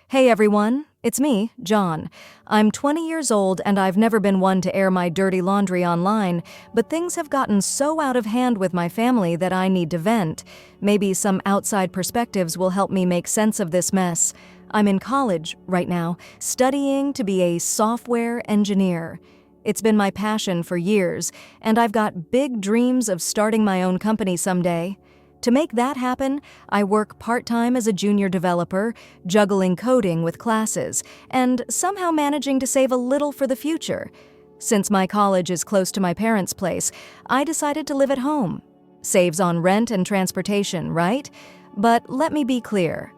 Hey everyone, it's me, John. I'm 20 years old and I've never been one to air my dirty laundry online, but things have gotten so out of hand with my family that I need to vent. Maybe some outside perspectives will help me make sense of this mess. I'm in college right now, studying to be a software engineer. It's been my passion for years, and I've got big dreams of starting my own company someday. To make that happen, I work part-time as a junior developer, juggling coding with classes, and somehow managing to save a little for the future. Since my college is close to my parents' place, I decided to live at home. Saves on rent and transportation, right? But let me be clear.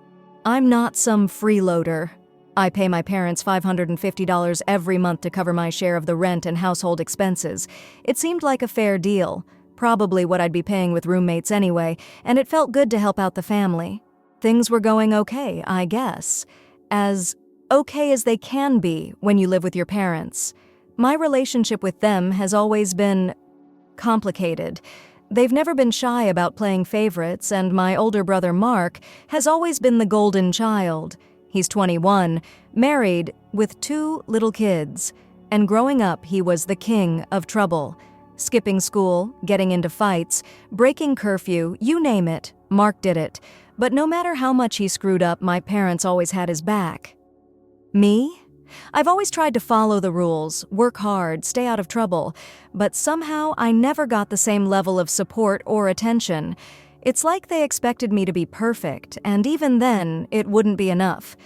I'm not some freeloader. I pay my parents $550 every month to cover my share of the rent and household expenses. It seemed like a fair deal. Probably what I'd be paying with roommates anyway, and it felt good to help out the family. Things were going okay, I guess. As okay as they can be when you live with your parents. My relationship with them has always been complicated. They've never been shy about playing favorites, and my older brother Mark has always been the golden child. He's 21, married, with 2 little kids, and growing up he was the king of trouble. Skipping school, getting into fights, breaking curfew, you name it, Mark did it. But no matter how much he screwed up, my parents always had his back. Me? I've always tried to follow the rules, work hard, stay out of trouble, but somehow I never got the same level of support or attention. It's like they expected me to be perfect, and even then, it wouldn't be enough.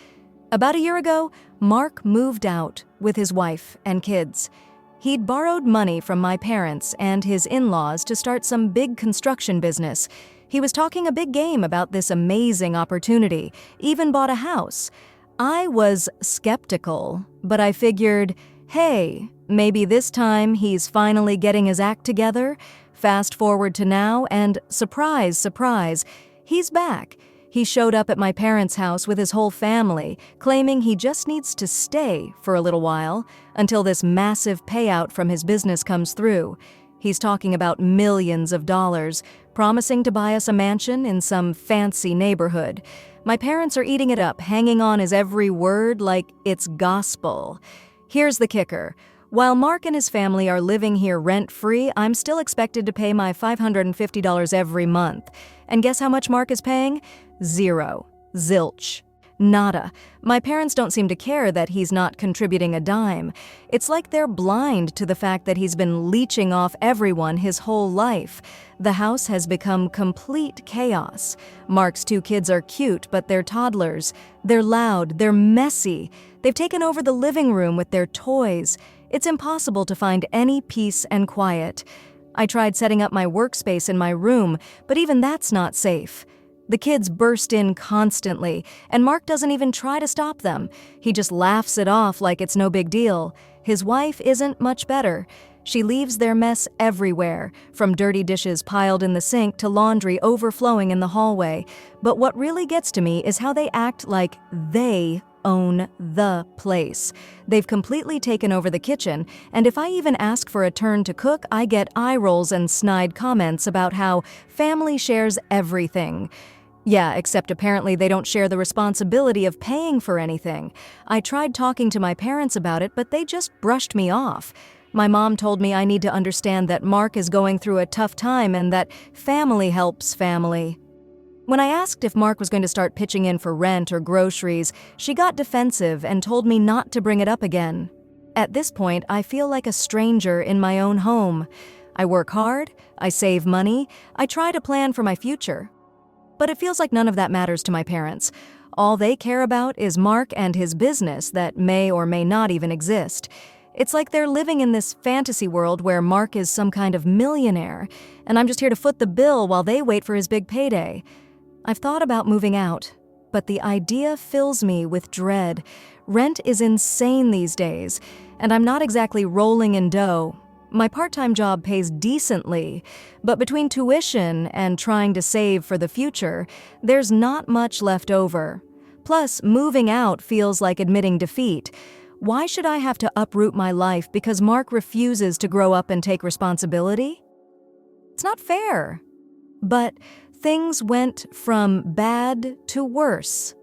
About a year ago, Mark moved out with his wife and kids. He'd borrowed money from my parents and his in-laws to start some big construction business. He was talking a big game about this amazing opportunity, even bought a house. I was skeptical, but I figured, hey, maybe this time he's finally getting his act together. Fast forward to now, and surprise, surprise, he's back. He showed up at my parents' house with his whole family, claiming he just needs to stay for a little while until this massive payout from his business comes through. He's talking about millions of dollars, promising to buy us a mansion in some fancy neighborhood. My parents are eating it up, hanging on his every word like it's gospel. Here's the kicker. While Mark and his family are living here rent-free, I'm still expected to pay my $550 every month. And guess how much Mark is paying? 0. Zilch. Nada. My parents don't seem to care that he's not contributing a dime. It's like they're blind to the fact that he's been leeching off everyone his whole life. The house has become complete chaos. Mark's 2 kids are cute, but they're toddlers. They're loud, they're messy. They've taken over the living room with their toys. It's impossible to find any peace and quiet. I tried setting up my workspace in my room, but even that's not safe. The kids burst in constantly, and Mark doesn't even try to stop them. He just laughs it off like it's no big deal. His wife isn't much better. She leaves their mess everywhere, from dirty dishes piled in the sink to laundry overflowing in the hallway. But what really gets to me is how they act like they own the place. They've completely taken over the kitchen, and if I even ask for a turn to cook, I get eye rolls and snide comments about how family shares everything. Yeah, except apparently they don't share the responsibility of paying for anything. I tried talking to my parents about it, but they just brushed me off. My mom told me I need to understand that Mark is going through a tough time and that family helps family. When I asked if Mark was going to start pitching in for rent or groceries, she got defensive and told me not to bring it up again. At this point, I feel like a stranger in my own home. I work hard, I save money, I try to plan for my future. But it feels like none of that matters to my parents. All they care about is Mark and his business that may or may not even exist. It's like they're living in this fantasy world where Mark is some kind of millionaire, and I'm just here to foot the bill while they wait for his big payday. I've thought about moving out, but the idea fills me with dread. Rent is insane these days, and I'm not exactly rolling in dough. My part-time job pays decently, but between tuition and trying to save for the future, there's not much left over. Plus, moving out feels like admitting defeat. Why should I have to uproot my life because Mark refuses to grow up and take responsibility? It's not fair. But things went from bad to worse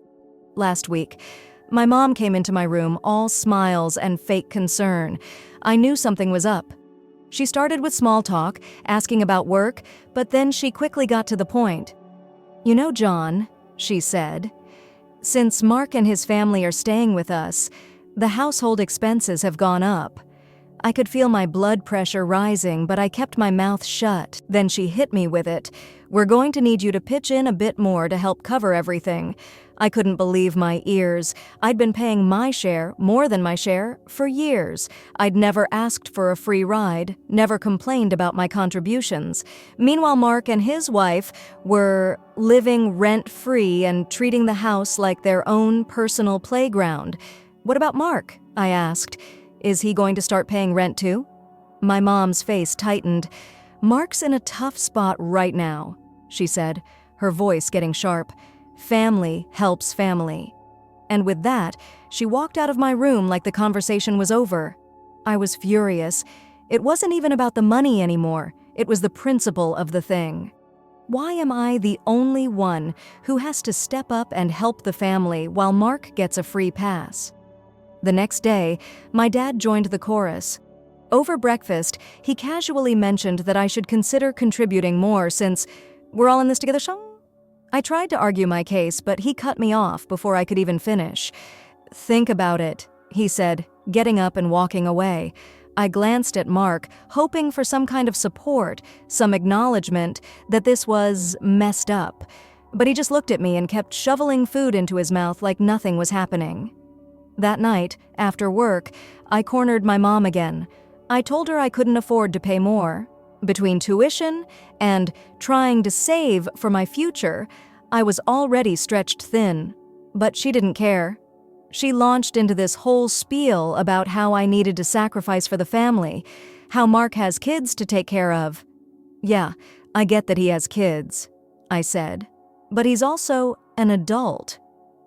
last week. My mom came into my room, all smiles and fake concern. I knew something was up. She started with small talk, asking about work, but then she quickly got to the point. "You know, John," she said, "since Mark and his family are staying with us, the household expenses have gone up." I could feel my blood pressure rising, but I kept my mouth shut. Then she hit me with it. "We're going to need you to pitch in a bit more to help cover everything." I couldn't believe my ears. I'd been paying my share, more than my share, for years. I'd never asked for a free ride, never complained about my contributions. Meanwhile, Mark and his wife were living rent-free and treating the house like their own personal playground. "What about Mark?" I asked. "Is he going to start paying rent too?" My mom's face tightened. "Mark's in a tough spot right now," she said, her voice getting sharp. "Family helps family." And with that, she walked out of my room like the conversation was over. I was furious. It wasn't even about the money anymore. It was the principle of the thing. Why am I the only one who has to step up and help the family while Mark gets a free pass? The next day, my dad joined the chorus. Over breakfast, he casually mentioned that I should consider contributing more since we're all in this together, Shang. I tried to argue my case, but he cut me off before I could even finish. "Think about it," he said, getting up and walking away. I glanced at Mark, hoping for some kind of support, some acknowledgement that this was messed up. But he just looked at me and kept shoveling food into his mouth like nothing was happening. That night, after work, I cornered my mom again. I told her I couldn't afford to pay more. Between tuition and trying to save for my future, I was already stretched thin. But she didn't care. She launched into this whole spiel about how I needed to sacrifice for the family, how Mark has kids to take care of. "Yeah, I get that he has kids," I said. "But he's also an adult.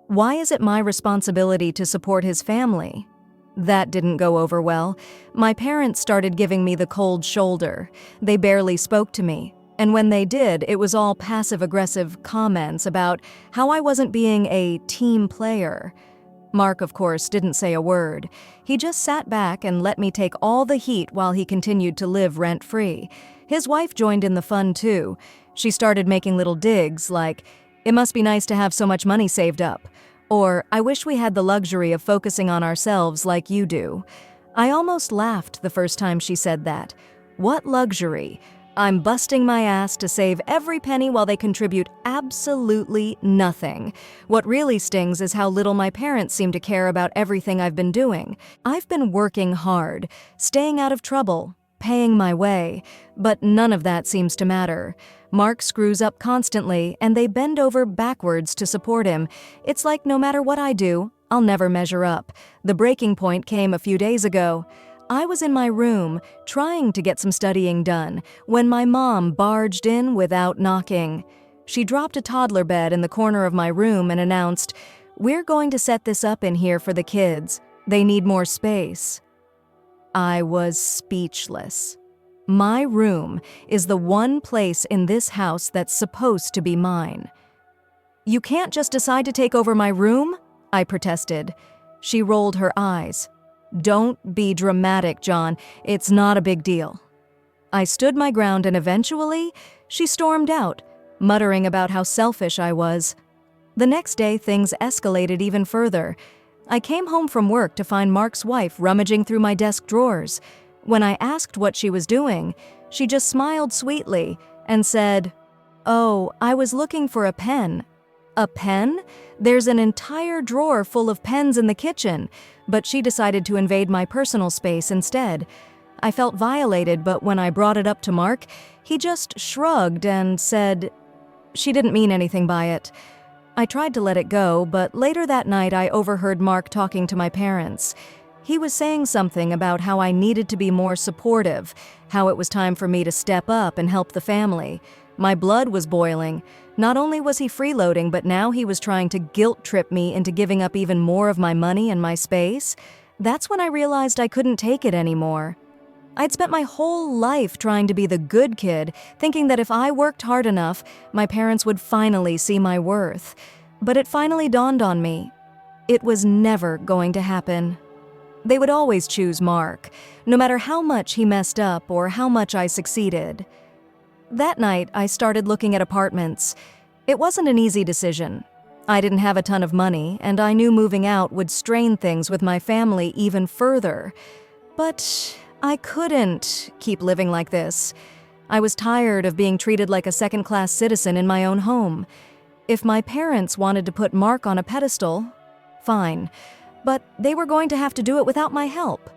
Why is it my responsibility to support his family?" That didn't go over well. My parents started giving me the cold shoulder. They barely spoke to me. And when they did, it was all passive-aggressive comments about how I wasn't being a team player. Mark, of course, didn't say a word. He just sat back and let me take all the heat while he continued to live rent-free. His wife joined in the fun, too. She started making little digs like, "It must be nice to have so much money saved up," or "I wish we had the luxury of focusing on ourselves like you do." I almost laughed the first time she said that. What luxury? I'm busting my ass to save every penny while they contribute absolutely nothing. What really stings is how little my parents seem to care about everything I've been doing. I've been working hard, staying out of trouble, paying my way, but none of that seems to matter. Mark screws up constantly, and they bend over backwards to support him. It's like no matter what I do, I'll never measure up. The breaking point came a few days ago. I was in my room, trying to get some studying done, when my mom barged in without knocking. She dropped a toddler bed in the corner of my room and announced, "We're going to set this up in here for the kids. They need more space." I was speechless. My room is the one place in this house that's supposed to be mine. "You can't just decide to take over my room?" I protested. She rolled her eyes. "Don't be dramatic, John. It's not a big deal." I stood my ground and eventually, she stormed out, muttering about how selfish I was. The next day, things escalated even further. I came home from work to find Mark's wife rummaging through my desk drawers. When I asked what she was doing, she just smiled sweetly and said, "Oh, I was looking for a pen." "A pen? There's an entire drawer full of pens in the kitchen," but she decided to invade my personal space instead. I felt violated, but when I brought it up to Mark, he just shrugged and said she didn't mean anything by it. I tried to let it go, but later that night I overheard Mark talking to my parents. He was saying something about how I needed to be more supportive, how it was time for me to step up and help the family. My blood was boiling. Not only was he freeloading, but now he was trying to guilt-trip me into giving up even more of my money and my space. That's when I realized I couldn't take it anymore. I'd spent my whole life trying to be the good kid, thinking that if I worked hard enough, my parents would finally see my worth. But it finally dawned on me. It was never going to happen. They would always choose Mark, no matter how much he messed up or how much I succeeded. That night, I started looking at apartments. It wasn't an easy decision. I didn't have a ton of money, and I knew moving out would strain things with my family even further. But I couldn't keep living like this. I was tired of being treated like a second-class citizen in my own home. If my parents wanted to put Mark on a pedestal, fine, but they were going to have to do it without my help.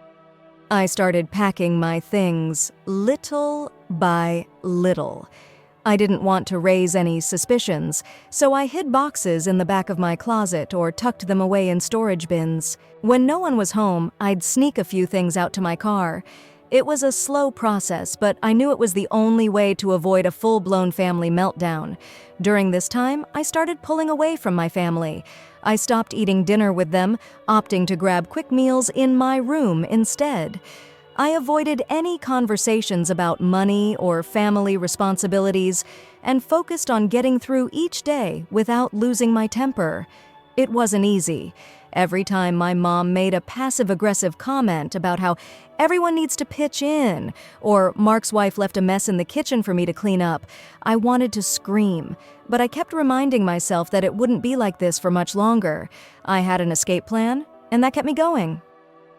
I started packing my things little by little. I didn't want to raise any suspicions, so I hid boxes in the back of my closet or tucked them away in storage bins. When no one was home, I'd sneak a few things out to my car. It was a slow process, but I knew it was the only way to avoid a full-blown family meltdown. During this time, I started pulling away from my family. I stopped eating dinner with them, opting to grab quick meals in my room instead. I avoided any conversations about money or family responsibilities and focused on getting through each day without losing my temper. It wasn't easy. Every time my mom made a passive-aggressive comment about how everyone needs to pitch in, or Mark's wife left a mess in the kitchen for me to clean up, I wanted to scream. But I kept reminding myself that it wouldn't be like this for much longer. I had an escape plan, and that kept me going.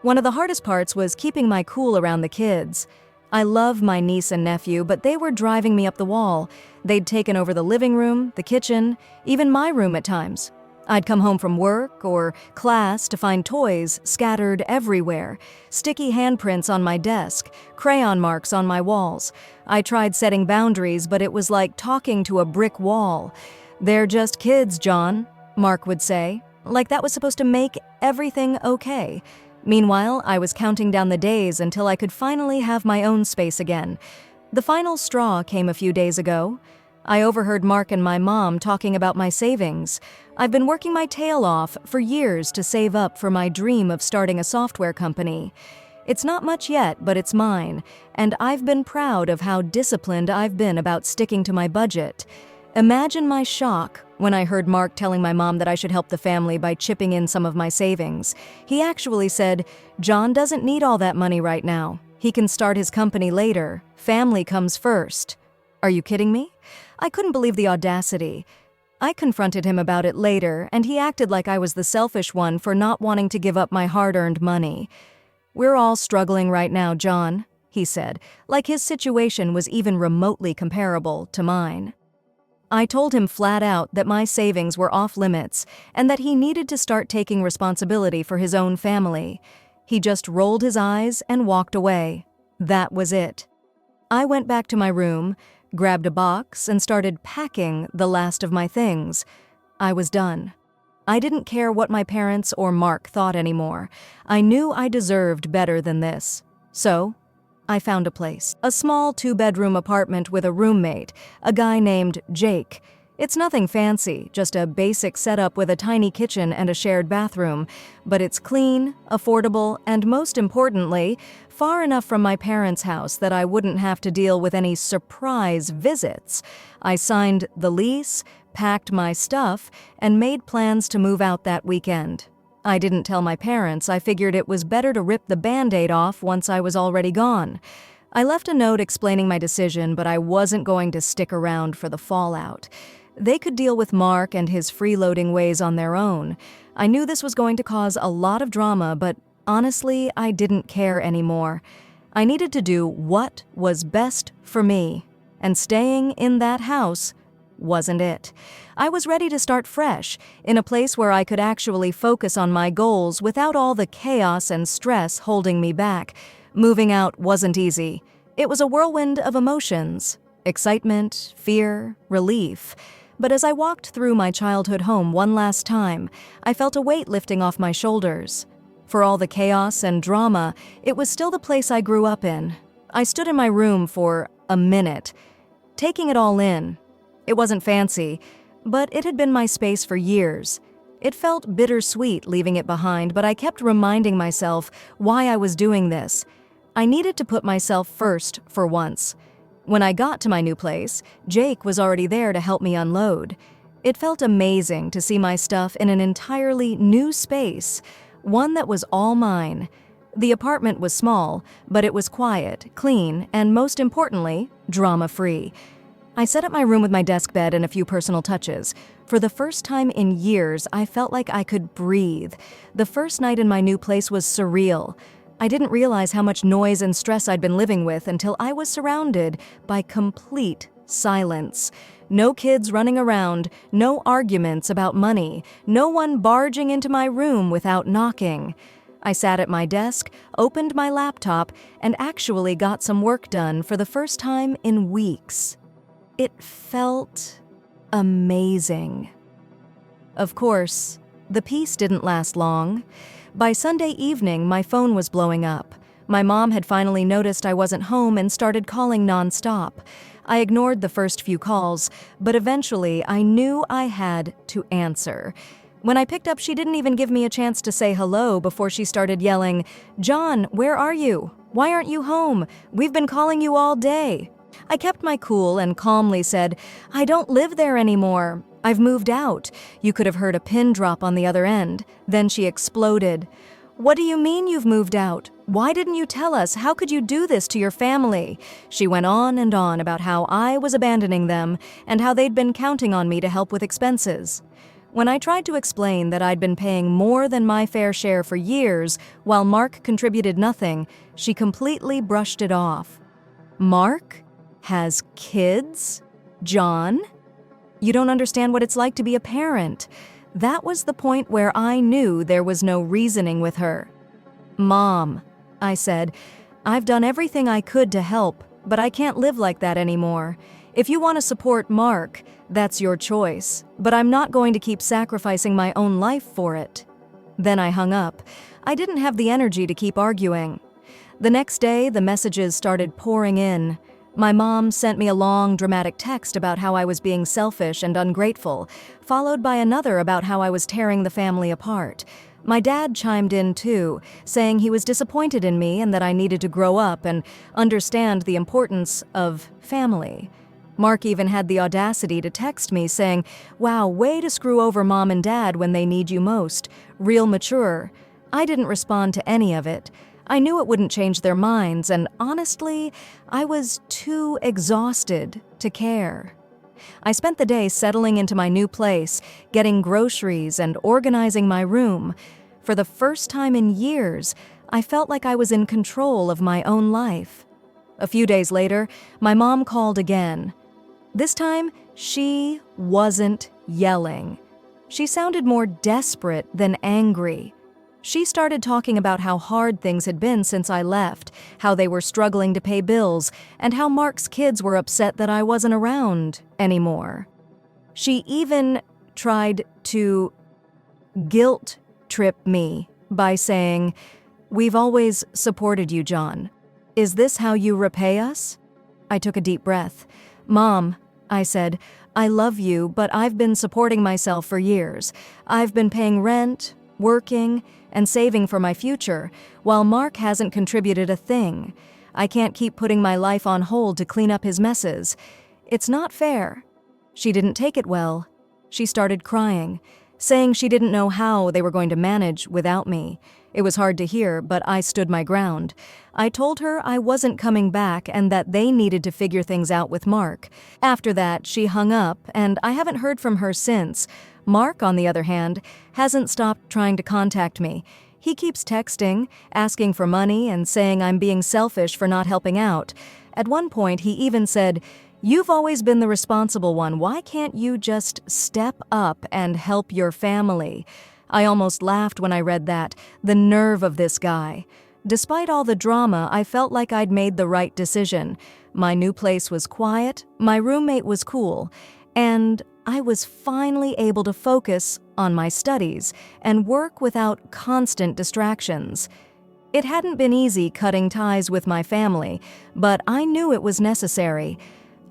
One of the hardest parts was keeping my cool around the kids. I love my niece and nephew, but they were driving me up the wall. They'd taken over the living room, the kitchen, even my room at times. I'd come home from work or class to find toys scattered everywhere, sticky handprints on my desk, crayon marks on my walls. I tried setting boundaries, but it was like talking to a brick wall. "They're just kids, John," Mark would say, like that was supposed to make everything okay. Meanwhile, I was counting down the days until I could finally have my own space again. The final straw came a few days ago. I overheard Mark and my mom talking about my savings. I've been working my tail off for years to save up for my dream of starting a software company. It's not much yet, but it's mine, and I've been proud of how disciplined I've been about sticking to my budget. Imagine my shock when I heard Mark telling my mom that I should help the family by chipping in some of my savings. He actually said, "John doesn't need all that money right now. He can start his company later. Family comes first." Are you kidding me? I couldn't believe the audacity. I confronted him about it later, and he acted like I was the selfish one for not wanting to give up my hard-earned money. "We're all struggling right now, John," he said, like his situation was even remotely comparable to mine. I told him flat out that my savings were off-limits and that he needed to start taking responsibility for his own family. He just rolled his eyes and walked away. That was it. I went back to my room, grabbed a box, and started packing the last of my things. I was done. I didn't care what my parents or Mark thought anymore. I knew I deserved better than this. So, I found a place. A small 2-bedroom apartment with a roommate, a guy named Jake. It's nothing fancy, just a basic setup with a tiny kitchen and a shared bathroom. But it's clean, affordable, and most importantly, far enough from my parents' house that I wouldn't have to deal with any surprise visits. I signed the lease, packed my stuff, and made plans to move out that weekend. I didn't tell my parents. I figured it was better to rip the Band-Aid off once I was already gone. I left a note explaining my decision, but I wasn't going to stick around for the fallout. They could deal with Mark and his freeloading ways on their own. I knew this was going to cause a lot of drama, but honestly, I didn't care anymore. I needed to do what was best for me, and staying in that house wasn't it. I was ready to start fresh, in a place where I could actually focus on my goals without all the chaos and stress holding me back. Moving out wasn't easy. It was a whirlwind of emotions: excitement, fear, relief. But as I walked through my childhood home one last time, I felt a weight lifting off my shoulders. For all the chaos and drama, it was still the place I grew up in. I stood in my room for a minute, taking it all in. It wasn't fancy, but it had been my space for years. It felt bittersweet leaving it behind, but I kept reminding myself why I was doing this. I needed to put myself first for once. When I got to my new place, Jake was already there to help me unload. It felt amazing to see my stuff in an entirely new space, one that was all mine. The apartment was small, but it was quiet, clean, and most importantly, drama-free. I set up my room with my desk bed and a few personal touches. For the first time in years, I felt like I could breathe. The first night in my new place was surreal. I didn't realize how much noise and stress I'd been living with until I was surrounded by complete silence. No kids running around, no arguments about money, no one barging into my room without knocking. I sat at my desk, opened my laptop, and actually got some work done for the first time in weeks. It felt amazing. Of course, the peace didn't last long. By Sunday evening, my phone was blowing up. My mom had finally noticed I wasn't home and started calling nonstop. I ignored the first few calls, but eventually I knew I had to answer. When I picked up, she didn't even give me a chance to say hello before she started yelling, "John, where are you? Why aren't you home? We've been calling you all day." I kept my cool and calmly said, "I don't live there anymore. I've moved out." You could have heard a pin drop on the other end. Then she exploded. "What do you mean you've moved out? Why didn't you tell us? How could you do this to your family?" She went on and on about how I was abandoning them and how they'd been counting on me to help with expenses. When I tried to explain that I'd been paying more than my fair share for years while Mark contributed nothing, she completely brushed it off. "Mark has kids? John? You don't understand what it's like to be a parent." That was the point where I knew there was no reasoning with her. "Mom," I said, "I've done everything I could to help, but I can't live like that anymore. If you want to support Mark, that's your choice, but I'm not going to keep sacrificing my own life for it." Then I hung up. I didn't have the energy to keep arguing. The next day, the messages started pouring in. My mom sent me a long, dramatic text about how I was being selfish and ungrateful, followed by another about how I was tearing the family apart. My dad chimed in too, saying he was disappointed in me and that I needed to grow up and understand the importance of family. Mark even had the audacity to text me saying, "Wow, way to screw over mom and dad when they need you most. Real mature." I didn't respond to any of it. I knew it wouldn't change their minds, and honestly, I was too exhausted to care. I spent the day settling into my new place, getting groceries and organizing my room. For the first time in years, I felt like I was in control of my own life. A few days later, my mom called again. This time, she wasn't yelling. She sounded more desperate than angry. She started talking about how hard things had been since I left, how they were struggling to pay bills, and how Mark's kids were upset that I wasn't around anymore. She even tried to guilt trip me by saying, "We've always supported you, John. Is this how you repay us?" I took a deep breath. "Mom," I said, "I love you, but I've been supporting myself for years. I've been paying rent, working, and saving for my future, while Mark hasn't contributed a thing. I can't keep putting my life on hold to clean up his messes. It's not fair." She didn't take it well. She started crying, saying she didn't know how they were going to manage without me. It was hard to hear, but I stood my ground. I told her I wasn't coming back and that they needed to figure things out with Mark. After that, she hung up, and I haven't heard from her since. Mark, on the other hand, hasn't stopped trying to contact me. He keeps texting, asking for money, and saying I'm being selfish for not helping out. At one point, he even said, "You've always been the responsible one. Why can't you just step up and help your family?" I almost laughed when I read that. The nerve of this guy. Despite all the drama, I felt like I'd made the right decision. My new place was quiet, my roommate was cool, and I was finally able to focus on my studies and work without constant distractions. It hadn't been easy cutting ties with my family, but I knew it was necessary.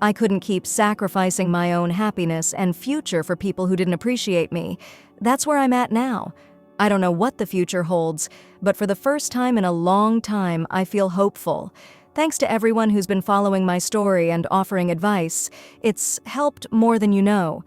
I couldn't keep sacrificing my own happiness and future for people who didn't appreciate me. That's where I'm at now. I don't know what the future holds, but for the first time in a long time, I feel hopeful. Thanks to everyone who's been following my story and offering advice. It's helped more than you know.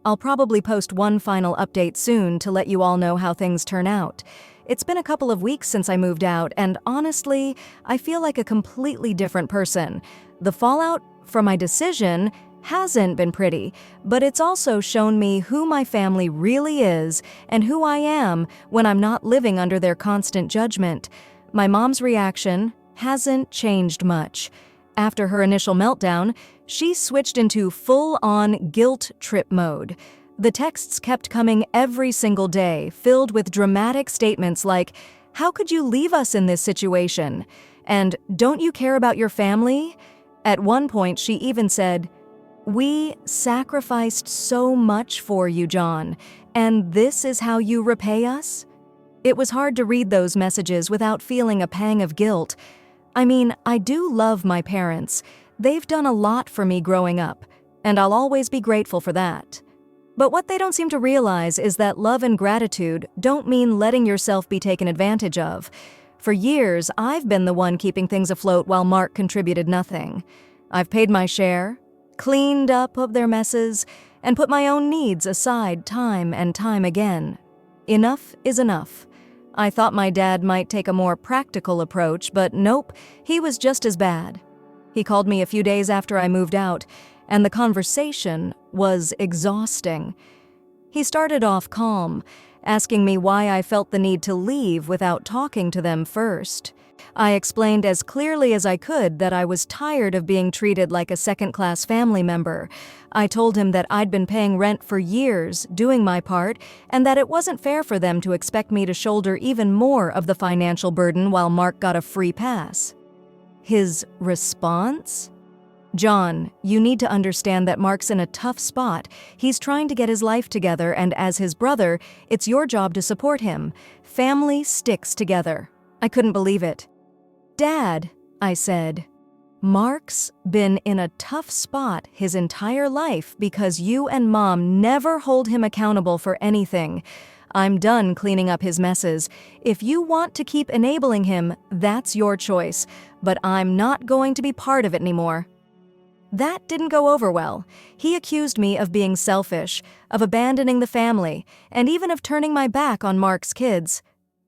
I'll probably post one final update soon to let you all know how things turn out. It's been a couple of weeks since I moved out, and honestly, I feel like a completely different person. The fallout from my decision hasn't been pretty, but it's also shown me who my family really is and who I am when I'm not living under their constant judgment. My mom's reaction hasn't changed much. After her initial meltdown, she switched into full-on guilt trip mode. The texts kept coming every single day, filled with dramatic statements like, "How could you leave us in this situation?" and "Don't you care about your family?" At one point, she even said, "We sacrificed so much for you, John, and this is how you repay us?" It was hard to read those messages without feeling a pang of guilt. I mean, I do love my parents. They've done a lot for me growing up, and I'll always be grateful for that. But what they don't seem to realize is that love and gratitude don't mean letting yourself be taken advantage of. For years, I've been the one keeping things afloat while Mark contributed nothing. I've paid my share, cleaned up of their messes, and put my own needs aside time and time again. Enough is enough. I thought my dad might take a more practical approach, but nope, he was just as bad. He called me a few days after I moved out, and the conversation was exhausting. He started off calm, asking me why I felt the need to leave without talking to them first. I explained as clearly as I could that I was tired of being treated like a second-class family member. I told him that I'd been paying rent for years, doing my part, and that it wasn't fair for them to expect me to shoulder even more of the financial burden while Mark got a free pass. His response? "John, you need to understand that Mark's in a tough spot. He's trying to get his life together, and as his brother, it's your job to support him. Family sticks together." I couldn't believe it. "Dad," I said, "Mark's been in a tough spot his entire life because you and Mom never hold him accountable for anything. I'm done cleaning up his messes. If you want to keep enabling him, that's your choice, but I'm not going to be part of it anymore." That didn't go over well. He accused me of being selfish, of abandoning the family, and even of turning my back on Mark's kids.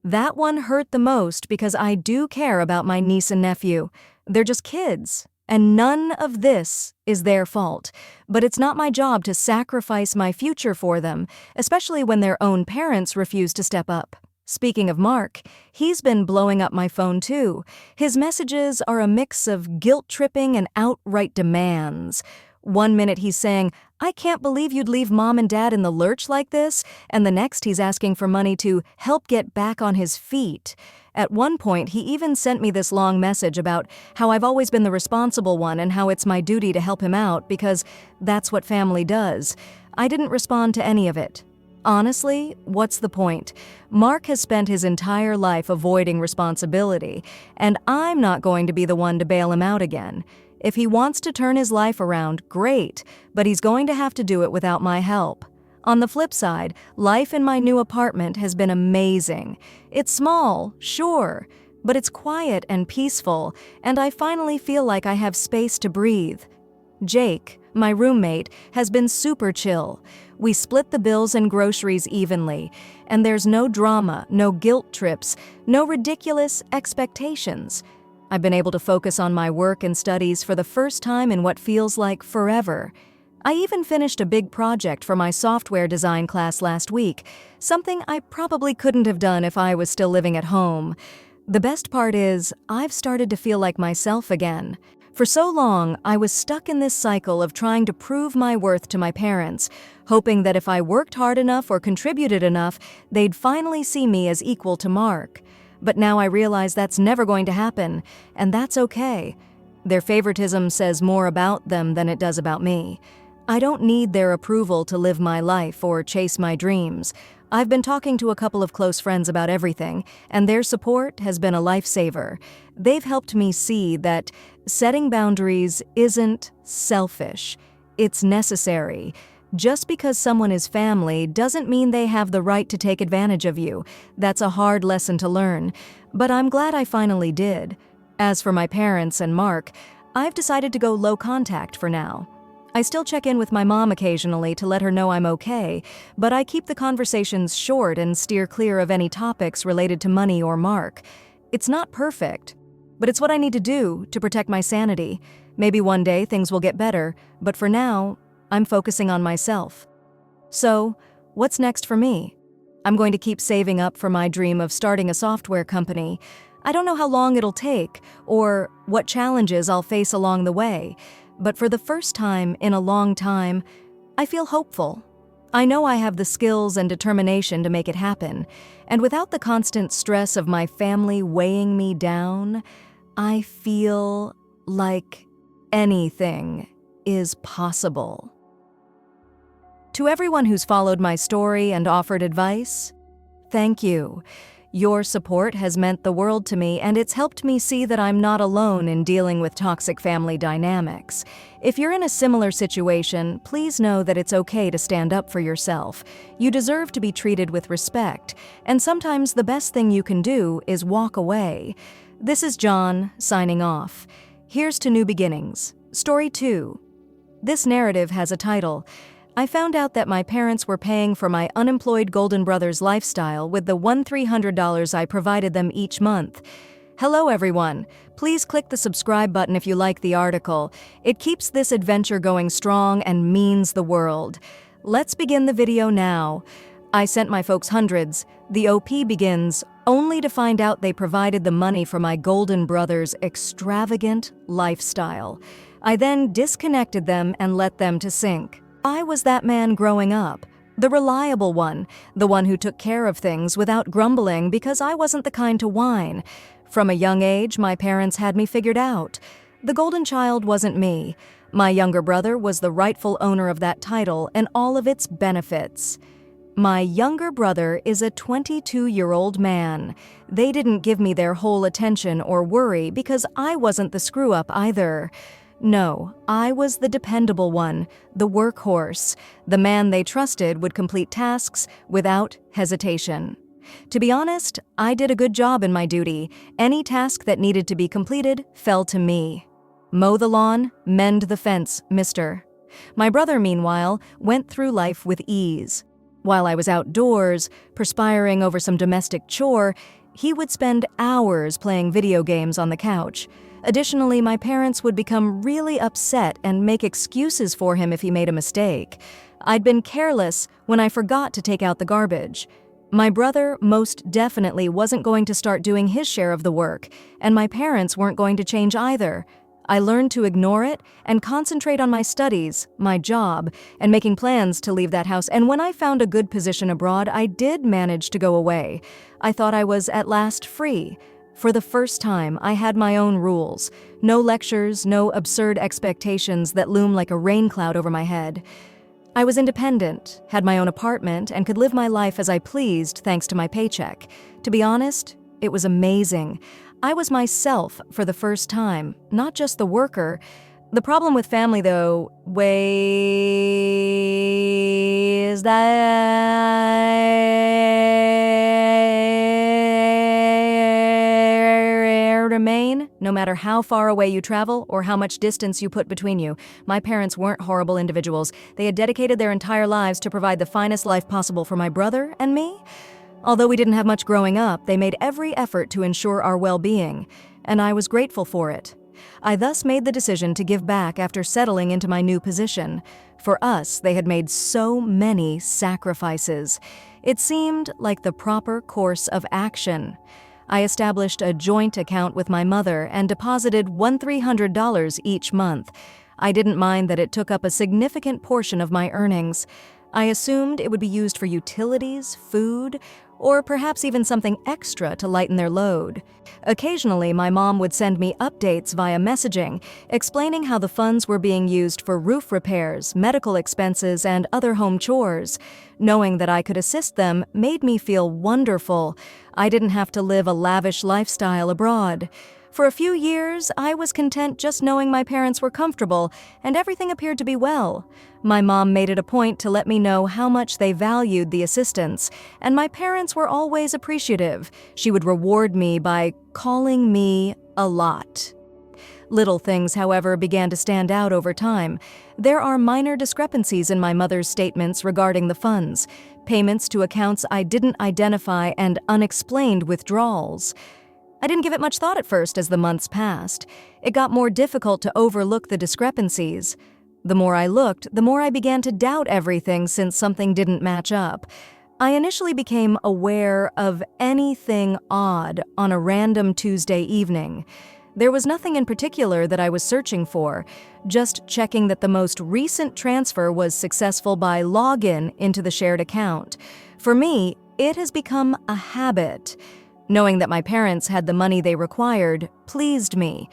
That one hurt the most because I do care about my niece and nephew. They're just kids, and none of this is their fault. But it's not my job to sacrifice my future for them, especially when their own parents refuse to step up. Speaking of Mark, he's been blowing up my phone too. His messages are a mix of guilt-tripping and outright demands. One minute he's saying, "I can't believe you'd leave Mom and Dad in the lurch like this," and the next he's asking for money to help get back on his feet. At one point, he even sent me this long message about how I've always been the responsible one and how it's my duty to help him out because that's what family does. I didn't respond to any of it. Honestly, what's the point? Mark has spent his entire life avoiding responsibility, and I'm not going to be the one to bail him out again. If he wants to turn his life around, great, but he's going to have to do it without my help. On the flip side, life in my new apartment has been amazing. It's small, sure, but it's quiet and peaceful, and I finally feel like I have space to breathe. Jake, my roommate, has been super chill. We split the bills and groceries evenly, and there's no drama, no guilt trips, no ridiculous expectations. I've been able to focus on my work and studies for the first time in what feels like forever. I even finished a big project for my software design class last week, something I probably couldn't have done if I was still living at home. The best part is, I've started to feel like myself again. For so long, I was stuck in this cycle of trying to prove my worth to my parents, hoping that if I worked hard enough or contributed enough, they'd finally see me as equal to Mark. But now I realize that's never going to happen, and that's okay. Their favoritism says more about them than it does about me. I don't need their approval to live my life or chase my dreams. I've been talking to a couple of close friends about everything, and their support has been a lifesaver. They've helped me see that setting boundaries isn't selfish. It's necessary. Just because someone is family doesn't mean they have the right to take advantage of you. That's a hard lesson to learn, but I'm glad I finally did. As for my parents and Mark, I've decided to go low contact for now. I still check in with my mom occasionally to let her know I'm okay, but I keep the conversations short and steer clear of any topics related to money or Mark. It's not perfect, but it's what I need to do to protect my sanity. Maybe one day things will get better, but for now, I'm focusing on myself. So, what's next for me? I'm going to keep saving up for my dream of starting a software company. I don't know how long it'll take or what challenges I'll face along the way, but for the first time in a long time, I feel hopeful. I know I have the skills and determination to make it happen, and without the constant stress of my family weighing me down, I feel like anything is possible. To everyone who's followed my story and offered advice, thank you. Your support has meant the world to me, and it's helped me see that I'm not alone in dealing with toxic family dynamics. If you're in a similar situation, please know that it's okay to stand up for yourself. You deserve to be treated with respect, and sometimes the best thing you can do is walk away. This is John, signing off. Here's to new beginnings. Story 2. This narrative has a title. I found out that my parents were paying for my unemployed golden brother's lifestyle with the $1,300 I provided them each month. Hello everyone. Please click the subscribe button if you like the article. It keeps this adventure going strong and means the world. Let's begin the video now. I sent my folks hundreds. The OP begins, only to find out they provided the money for my golden brother's extravagant lifestyle. I then disconnected them and let them to sink. I was that man growing up, the reliable one, the one who took care of things without grumbling because I wasn't the kind to whine. From a young age, my parents had me figured out. The golden child wasn't me. My younger brother was the rightful owner of that title and all of its benefits. My younger brother is a 22-year-old man. They didn't give me their whole attention or worry because I wasn't the screw-up either. No, I was the dependable one, the workhorse. The man they trusted would complete tasks without hesitation. To be honest, I did a good job in my duty. Any task that needed to be completed fell to me. Mow the lawn, mend the fence, mister. My brother, meanwhile, went through life with ease. While I was outdoors, perspiring over some domestic chore, he would spend hours playing video games on the couch. Additionally, my parents would become really upset and make excuses for him if he made a mistake. I'd been careless when I forgot to take out the garbage. My brother most definitely wasn't going to start doing his share of the work, and my parents weren't going to change either. I learned to ignore it and concentrate on my studies, my job, and making plans to leave that house. And when I found a good position abroad, I did manage to go away. I thought I was at last free. For the first time, I had my own rules. No lectures, no absurd expectations that loom like a rain cloud over my head. I was independent, had my own apartment, and could live my life as I pleased thanks to my paycheck. To be honest, it was amazing. I was myself for the first time, not just the worker. The problem with family, though, is remain, no matter how far away you travel or how much distance you put between you. My parents weren't horrible individuals. They had dedicated their entire lives to provide the finest life possible for my brother and me. Although we didn't have much growing up, they made every effort to ensure our well-being, and I was grateful for it. I thus made the decision to give back after settling into my new position. For us, they had made so many sacrifices. It seemed like the proper course of action. I established a joint account with my mother and deposited $1,300 each month. I didn't mind that it took up a significant portion of my earnings. I assumed it would be used for utilities, food, or perhaps even something extra to lighten their load. Occasionally, my mom would send me updates via messaging, explaining how the funds were being used for roof repairs, medical expenses, and other home chores. Knowing that I could assist them made me feel wonderful. I didn't have to live a lavish lifestyle abroad. For a few years, I was content just knowing my parents were comfortable, and everything appeared to be well. My mom made it a point to let me know how much they valued the assistance, and my parents were always appreciative. She would reward me by calling me a lot. Little things, however, began to stand out over time. There are minor discrepancies in my mother's statements regarding the funds, payments to accounts I didn't identify, and unexplained withdrawals. I didn't give it much thought at first as the months passed. It got more difficult to overlook the discrepancies. The more I looked, the more I began to doubt everything since something didn't match up. I initially became aware of anything odd on a random Tuesday evening. There was nothing in particular that I was searching for, just checking that the most recent transfer was successful by login into the shared account. For me, it has become a habit. Knowing that my parents had the money they required pleased me.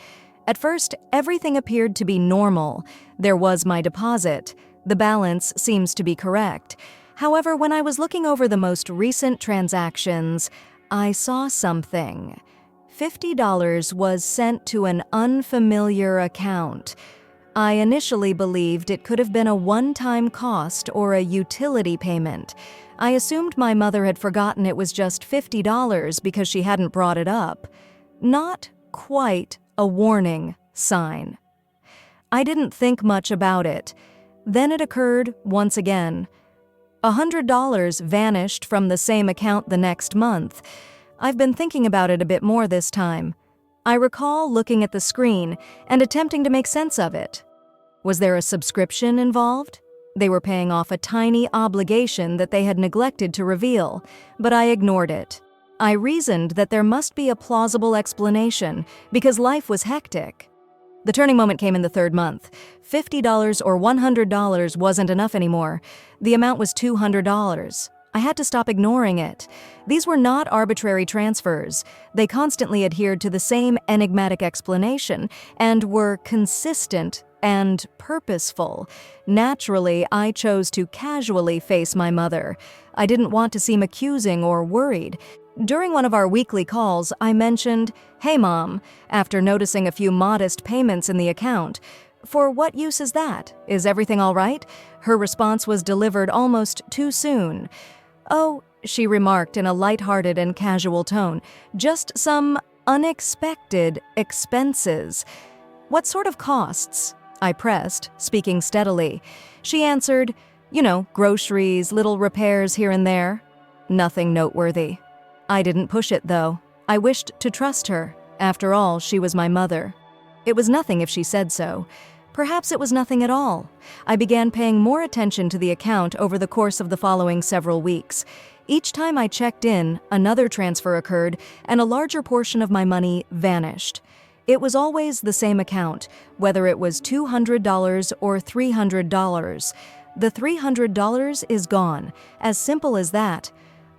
At first, everything appeared to be normal. There was my deposit. The balance seems to be correct. However, when I was looking over the most recent transactions, I saw something. $50 was sent to an unfamiliar account. I initially believed it could have been a one-time cost or a utility payment. I assumed my mother had forgotten it was just $50 because she hadn't brought it up. Not quite a warning sign. I didn't think much about it. Then it occurred once again. $100 vanished from the same account the next month. I've been thinking about it a bit more this time. I recall looking at the screen and attempting to make sense of it. Was there a subscription involved? They were paying off a tiny obligation that they had neglected to reveal, but I ignored it. I reasoned that there must be a plausible explanation because life was hectic. The turning moment came in the third month. $50 or $100 wasn't enough anymore. The amount was $200. I had to stop ignoring it. These were not arbitrary transfers. They constantly adhered to the same enigmatic explanation and were consistent and purposeful. Naturally, I chose to casually face my mother. I didn't want to seem accusing or worried. During one of our weekly calls, I mentioned, "Hey, Mom," after noticing a few modest payments in the account. "For what use is that? Is everything all right?" Her response was delivered almost too soon. "Oh," she remarked in a lighthearted and casual tone, "just some unexpected expenses." "What sort of costs?" I pressed, speaking steadily. She answered, "Groceries, little repairs here and there." Nothing noteworthy. I didn't push it, though. I wished to trust her. After all, she was my mother. It was nothing if she said so. Perhaps it was nothing at all. I began paying more attention to the account over the course of the following several weeks. Each time I checked in, another transfer occurred, and a larger portion of my money vanished. It was always the same account, whether it was $200 or $300. The $300 is gone. As simple as that.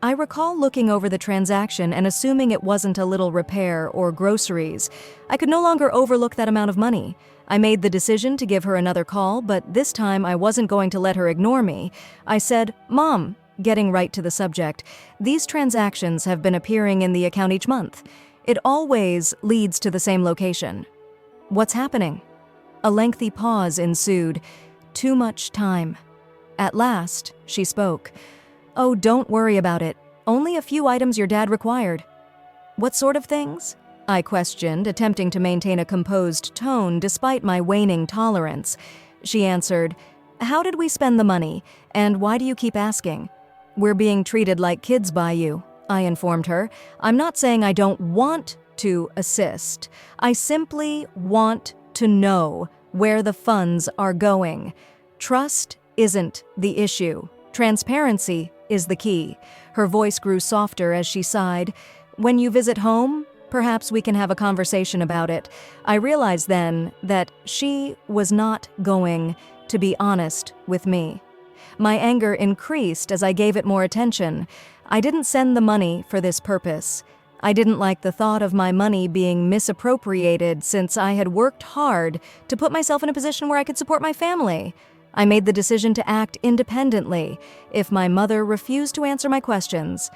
I recall looking over the transaction and assuming it wasn't a little repair or groceries. I could no longer overlook that amount of money. I made the decision to give her another call, but this time I wasn't going to let her ignore me. I said, "Mom," getting right to the subject, "these transactions have been appearing in the account each month. It always leads to the same location. What's happening?" A lengthy pause ensued. Too much time. At last, she spoke. "Oh, don't worry about it. Only a few items your dad required." "What sort of things?" I questioned, attempting to maintain a composed tone despite my waning tolerance. She answered, "How did we spend the money, and why do you keep asking?" "We're being treated like kids by you," I informed her. "I'm not saying I don't want to assist. I simply want to know where the funds are going. Trust isn't the issue. Transparency is the key." Her voice grew softer as she sighed. "When you visit home, perhaps we can have a conversation about it." I realized then that she was not going to be honest with me. My anger increased as I gave it more attention. I didn't send the money for this purpose. I didn't like the thought of my money being misappropriated since I had worked hard to put myself in a position where I could support my family. I made the decision to act independently. If my mother refused to answer my questions,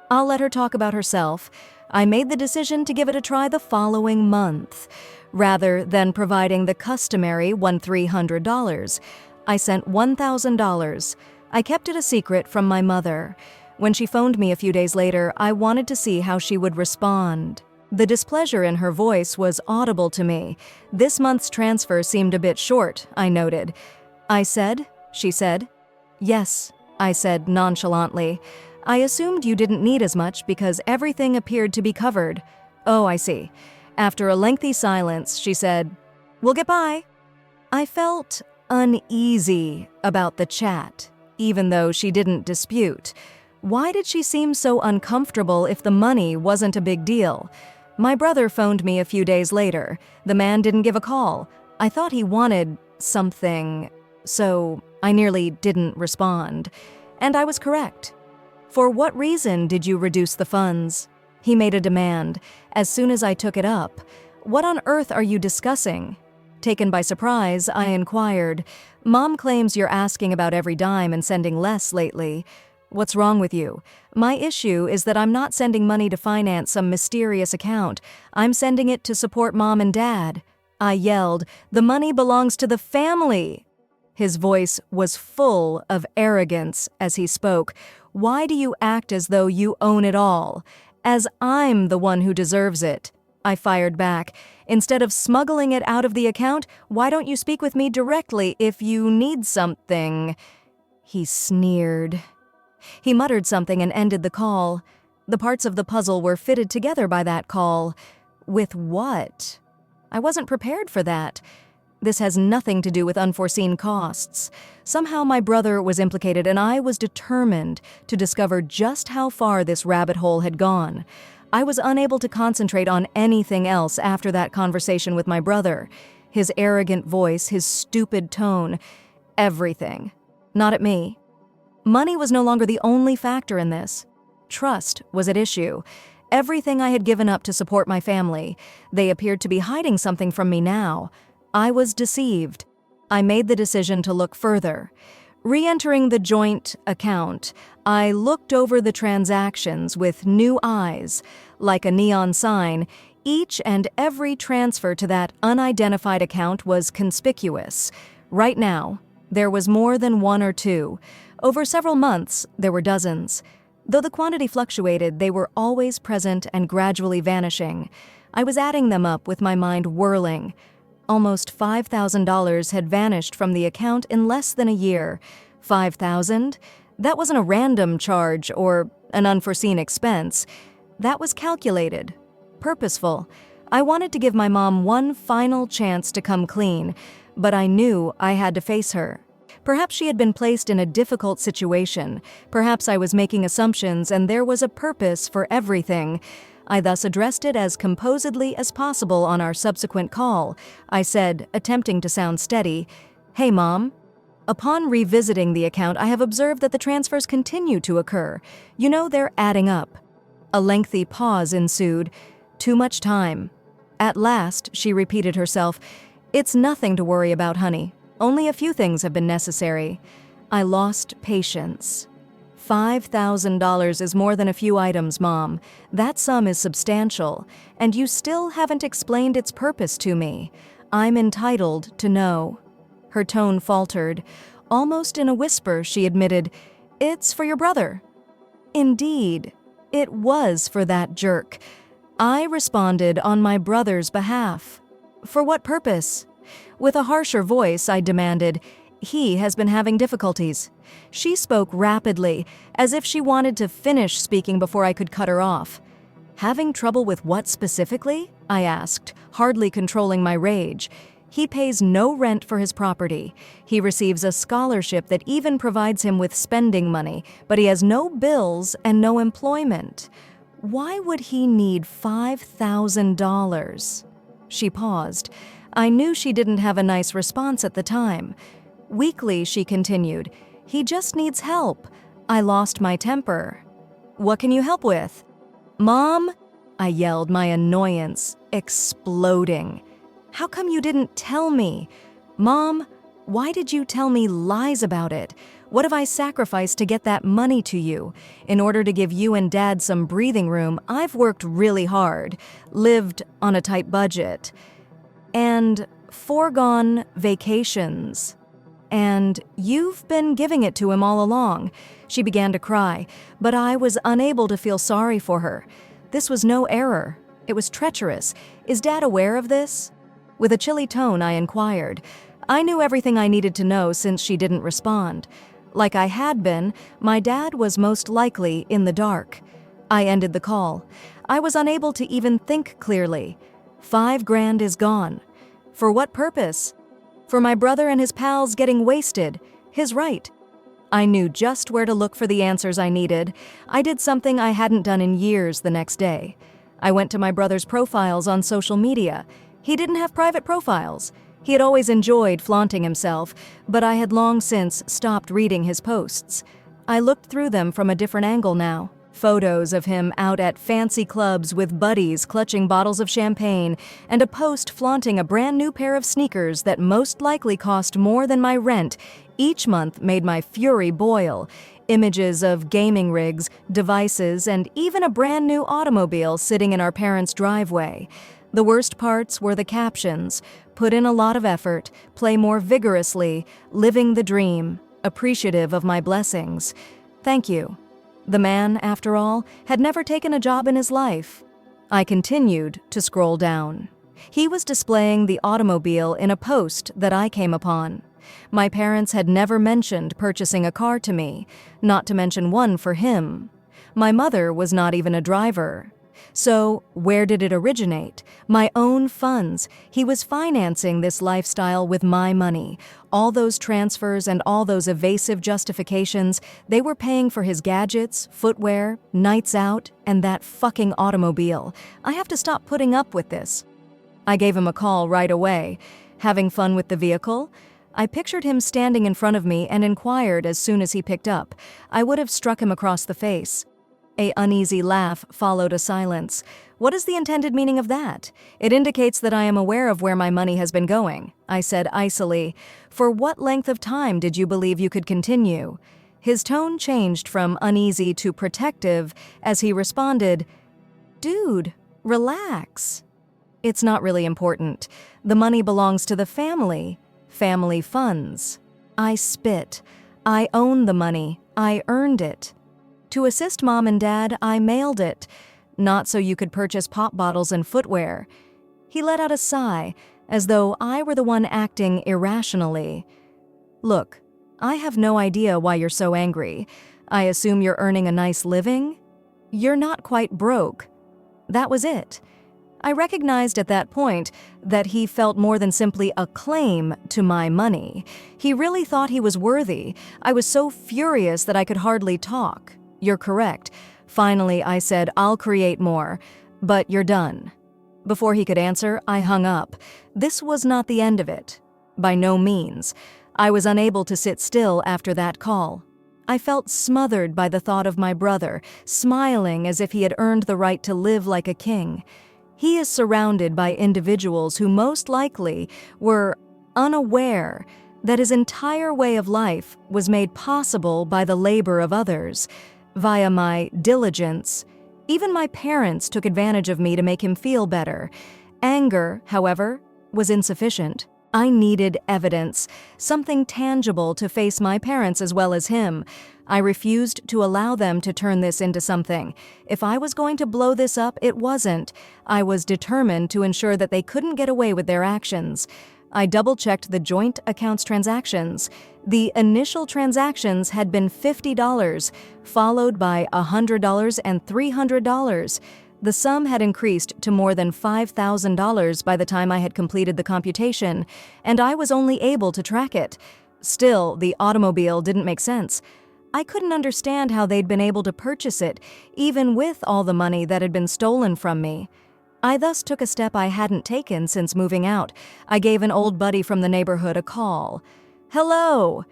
I'll let her talk about herself. I made the decision to give it a try the following month. Rather than providing the customary $1,300, I sent $1,000. I kept it a secret from my mother. When she phoned me a few days later, I wanted to see how she would respond. The displeasure in her voice was audible to me. This month's transfer seemed a bit short, I noted. "I said?" she said. "Yes," I said nonchalantly. "I assumed you didn't need as much because everything appeared to be covered." "Oh, I see." After a lengthy silence, she said, "We'll get by." I felt uneasy about the chat, even though she didn't dispute. Why did she seem so uncomfortable if the money wasn't a big deal? My brother phoned me a few days later. The man didn't give a call. I thought he wanted something, so I nearly didn't respond. And I was correct. "For what reason did you reduce the funds?" He made a demand. As soon as I took it up, "What on earth are you discussing?" Taken by surprise, I inquired, "Mom claims you're asking about every dime and sending less lately. What's wrong with you?" "My issue is that I'm not sending money to finance some mysterious account. I'm sending it to support Mom and Dad." I yelled, "The money belongs to the family." His voice was full of arrogance as he spoke. "Why do you act as though you own it all? As I'm the one who deserves it." I fired back. "Instead of smuggling it out of the account, why don't you speak with me directly if you need something?" He sneered. He muttered something and ended the call. The parts of the puzzle were fitted together by that call. With what? I wasn't prepared for that. This has nothing to do with unforeseen costs. Somehow my brother was implicated, and I was determined to discover just how far this rabbit hole had gone. I was unable to concentrate on anything else after that conversation with my brother. His arrogant voice, his stupid tone, everything. Not at me. Money was no longer the only factor in this. Trust was at issue. Everything I had given up to support my family, they appeared to be hiding something from me now. I was deceived. I made the decision to look further. Re-entering the joint account, I looked over the transactions with new eyes. Like a neon sign, each and every transfer to that unidentified account was conspicuous. Right now, there was more than one or two. Over several months, there were dozens. Though the quantity fluctuated, they were always present and gradually vanishing. I was adding them up with my mind whirling. Almost $5,000 had vanished from the account in less than a year. $5,000? That wasn't a random charge or an unforeseen expense. That was calculated, purposeful. I wanted to give my mom one final chance to come clean, but I knew I had to face her. Perhaps she had been placed in a difficult situation. Perhaps I was making assumptions and there was a purpose for everything. I thus addressed it as composedly as possible on our subsequent call. I said, attempting to sound steady, "Hey, Mom. Upon revisiting the account, I have observed that the transfers continue to occur. You know, they're adding up." A lengthy pause ensued. Too much time. At last, she repeated herself, "It's nothing to worry about, honey. Only a few things have been necessary." I lost patience. $5,000 is more than a few items, Mom. That sum is substantial, and you still haven't explained its purpose to me. I'm entitled to know. Her tone faltered. Almost in a whisper, she admitted, "It's for your brother." Indeed, it was for that jerk. I responded on my brother's behalf. "For what purpose?" With a harsher voice, I demanded, "He has been having difficulties." She spoke rapidly, as if she wanted to finish speaking before I could cut her off. "Having trouble with what specifically?" I asked, hardly controlling my rage. "He pays no rent for his property. He receives a scholarship that even provides him with spending money, but he has no bills and no employment. Why would he need $5,000? She paused. I knew she didn't have a nice response at the time. Weakly, she continued, "He just needs help." I lost my temper. "What can you help with?" "Mom," I yelled, my annoyance exploding. "How come you didn't tell me? Mom, why did you tell me lies about it? What have I sacrificed to get that money to you? In order to give you and Dad some breathing room, I've worked really hard, lived on a tight budget, and foregone vacations. And you've been giving it to him all along." She began to cry, but I was unable to feel sorry for her. This was no error. It was treacherous. Is Dad aware of this? With a chilly tone, I inquired. I knew everything I needed to know since she didn't respond. Like I had been, my dad was most likely in the dark. I ended the call. I was unable to even think clearly. $5,000 is gone. For what purpose? For my brother and his pals getting wasted. His right. I knew just where to look for the answers I needed. I did something I hadn't done in years the next day. I went to my brother's profiles on social media. He didn't have private profiles. He had always enjoyed flaunting himself, but I had long since stopped reading his posts. I looked through them from a different angle now. Photos of him out at fancy clubs with buddies clutching bottles of champagne, and a post flaunting a brand new pair of sneakers that most likely cost more than my rent each month made my fury boil. Images of gaming rigs, devices, and even a brand new automobile sitting in our parents' driveway. The worst parts were the captions. Put in a lot of effort, play more vigorously, living the dream, appreciative of my blessings. Thank you. The man, after all, had never taken a job in his life. I continued to scroll down. He was displaying the automobile in a post that I came upon. My parents had never mentioned purchasing a car to me, not to mention one for him. My mother was not even a driver. So, where did it originate? My own funds. He was financing this lifestyle with my money. All those transfers and all those evasive justifications, they were paying for his gadgets, footwear, nights out, and that fucking automobile. I have to stop putting up with this. I gave him a call right away. Having fun with the vehicle? I pictured him standing in front of me and inquired as soon as he picked up. I would have struck him across the face. An uneasy laugh followed a silence. What is the intended meaning of that? It indicates that I am aware of where my money has been going, I said icily. For what length of time did you believe you could continue? His tone changed from uneasy to protective as he responded, Dude, relax. It's not really important. The money belongs to the family. Family funds. I spit. I own the money. I earned it. To assist Mom and Dad, I mailed it. Not so you could purchase pop bottles and footwear. He let out a sigh, as though I were the one acting irrationally. Look, I have no idea why you're so angry. I assume you're earning a nice living? You're not quite broke. That was it. I recognized at that point that he felt more than simply a claim to my money. He really thought he was worthy. I was so furious that I could hardly talk. You're correct. Finally, I said, I'll create more, but you're done. Before he could answer, I hung up. This was not the end of it. By no means. I was unable to sit still after that call. I felt smothered by the thought of my brother, smiling as if he had earned the right to live like a king. He is surrounded by individuals who most likely were unaware that his entire way of life was made possible by the labor of others. Via my diligence, even my parents took advantage of me to make him feel better. Anger, however, was insufficient. I needed evidence, something tangible to face my parents as well as him. I refused to allow them to turn this into something. If I was going to blow this up, it wasn't. I was determined to ensure that they couldn't get away with their actions. I double-checked the joint accounts transactions. The initial transactions had been $50, followed by $100 and $300. The sum had increased to more than $5,000 by the time I had completed the computation, and I was only able to track it. Still, the automobile didn't make sense. I couldn't understand how they'd been able to purchase it, even with all the money that had been stolen from me. I thus took a step I hadn't taken since moving out. I gave an old buddy from the neighborhood a call. "Hello,"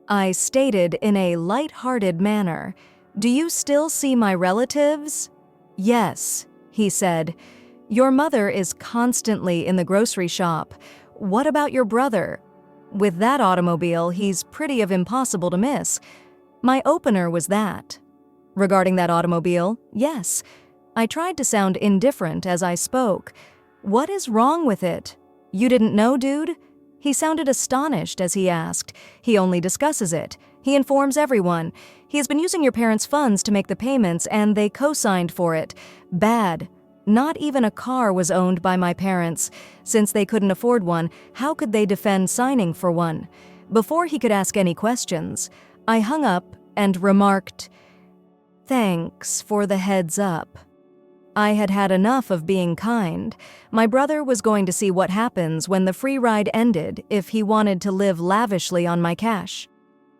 I stated in a light-hearted manner. "Do you still see my relatives?" "Yes," he said. "Your mother is constantly in the grocery shop. What about your brother? With that automobile, he's pretty impossible to miss." My opener was that. Regarding that automobile, yes. I tried to sound indifferent as I spoke. "What is wrong with it? You didn't know, dude?" He sounded astonished as he asked. "He only discusses it. He informs everyone. He has been using your parents' funds to make the payments, and they co-signed for it. Bad. Not even a car was owned by my parents. Since they couldn't afford one, how could they defend signing for one? Before he could ask any questions, I hung up and remarked, "Thanks for the heads up." I had had enough of being kind. My brother was going to see what happens when the free ride ended if he wanted to live lavishly on my cash.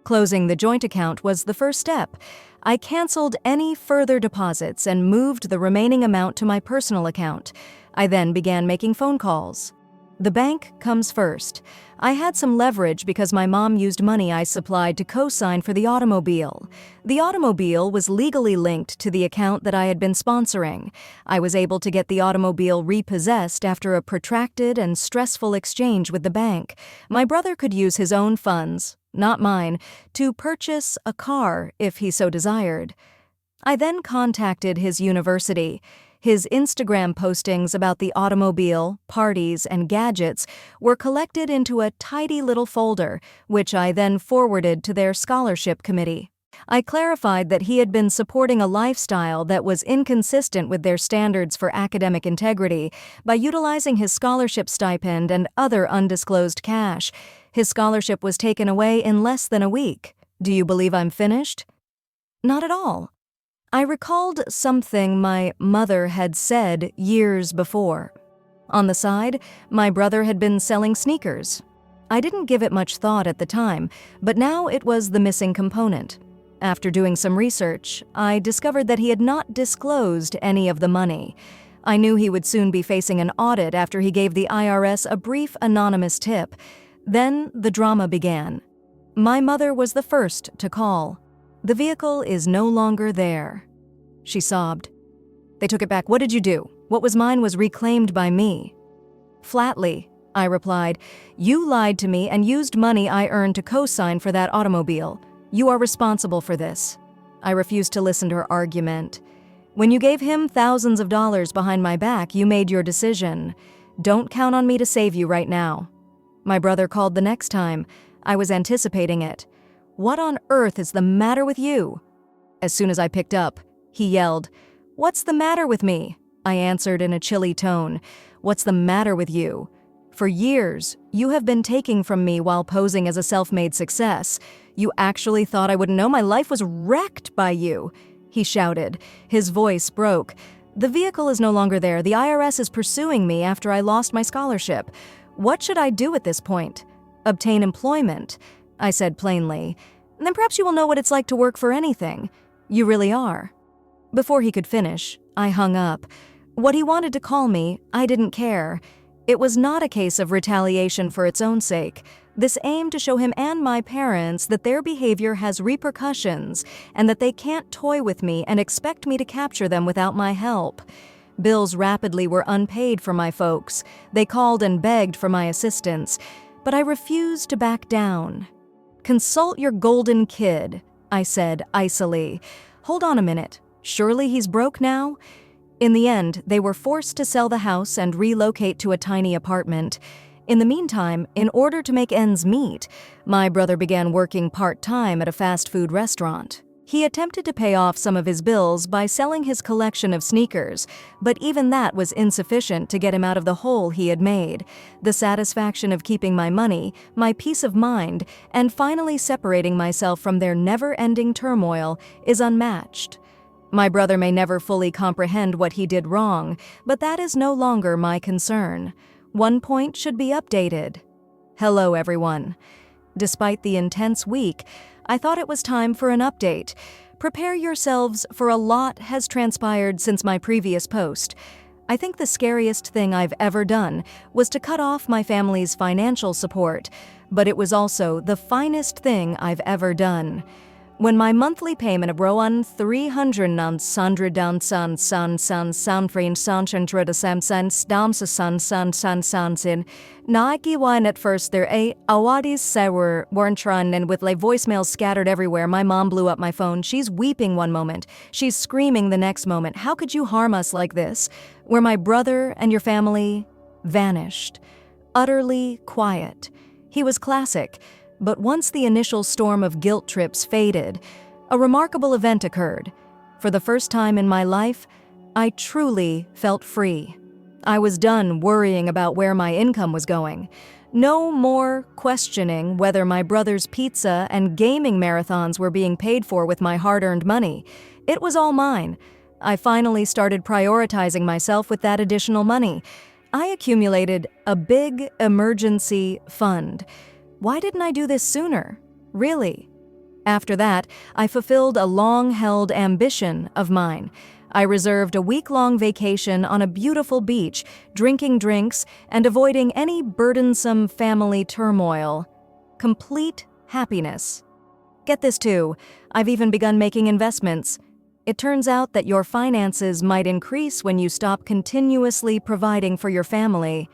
Closing the joint account was the first step. I canceled any further deposits and moved the remaining amount to my personal account. I then began making phone calls. The bank comes first. I had some leverage because my mom used money I supplied to co-sign for the automobile. The automobile was legally linked to the account that I had been sponsoring. I was able to get the automobile repossessed after a protracted and stressful exchange with the bank. My brother could use his own funds, not mine, to purchase a car if he so desired. I then contacted his university. His Instagram postings about the automobile, parties, and gadgets were collected into a tidy little folder, which I then forwarded to their scholarship committee. I clarified that he had been supporting a lifestyle that was inconsistent with their standards for academic integrity by utilizing his scholarship stipend and other undisclosed cash. His scholarship was taken away in less than a week. Do you believe I'm finished? Not at all. I recalled something my mother had said years before. On the side, my brother had been selling sneakers. I didn't give it much thought at the time, but now it was the missing component. After doing some research, I discovered that he had not disclosed any of the money. I knew he would soon be facing an audit after he gave the IRS a brief anonymous tip. Then the drama began. My mother was the first to call. "The vehicle is no longer there," she sobbed. "They took it back. What did you do? What was mine was reclaimed by me." Flatly, I replied, "You lied to me and used money I earned to co-sign for that automobile. You are responsible for this." I refused to listen to her argument. "When you gave him thousands of dollars behind my back, you made your decision. Don't count on me to save you right now." My brother called the next time. I was anticipating it. "What on earth is the matter with you?" As soon as I picked up, he yelled, "What's the matter with me?" I answered in a chilly tone, "What's the matter with you? For years, you have been taking from me while posing as a self-made success. You actually thought I wouldn't know my life was wrecked by you," he shouted. His voice broke. "The vehicle is no longer there. The IRS is pursuing me after I lost my scholarship. What should I do at this point? Obtain employment?" I said plainly. "Then perhaps you will know what it's like to work for anything. You really are." Before he could finish, I hung up. What he wanted to call me, I didn't care. It was not a case of retaliation for its own sake. This aimed to show him and my parents that their behavior has repercussions and that they can't toy with me and expect me to capture them without my help. Bills rapidly were unpaid for my folks. They called and begged for my assistance, but I refused to back down. "Consult your golden kid," I said icily. "Hold on a minute. Surely he's broke now?" In the end, they were forced to sell the house and relocate to a tiny apartment. In the meantime, in order to make ends meet, my brother began working part-time at a fast food restaurant. He attempted to pay off some of his bills by selling his collection of sneakers, but even that was insufficient to get him out of the hole he had made. The satisfaction of keeping my money, my peace of mind, and finally separating myself from their never-ending turmoil is unmatched. My brother may never fully comprehend what he did wrong, but that is no longer my concern. One point should be updated. Hello, everyone. Despite the intense week, I thought it was time for an update. Prepare yourselves, for a lot has transpired since my previous post. I think the scariest thing I've ever done was to cut off my family's financial support, but it was also the finest thing I've ever done. When my monthly payment of Rowan 300 down san freen sancentra de samsan stamsa san Naikiwine at first there awadis sewer warntran and with lay voicemails scattered everywhere. My mom blew up my phone. She's weeping one moment. She's screaming the next moment. How could you harm us like this? Where my brother and your family vanished. Utterly quiet. He was classic. But once the initial storm of guilt trips faded, a remarkable event occurred. For the first time in my life, I truly felt free. I was done worrying about where my income was going. No more questioning whether my brother's pizza and gaming marathons were being paid for with my hard-earned money. It was all mine. I finally started prioritizing myself with that additional money. I accumulated a big emergency fund. Why didn't I do this sooner? Really? After that, I fulfilled a long-held ambition of mine. I reserved a week-long vacation on a beautiful beach, drinking drinks and avoiding any burdensome family turmoil. Complete happiness. Get this too, I've even begun making investments. It turns out that your finances might increase when you stop continuously providing for your family.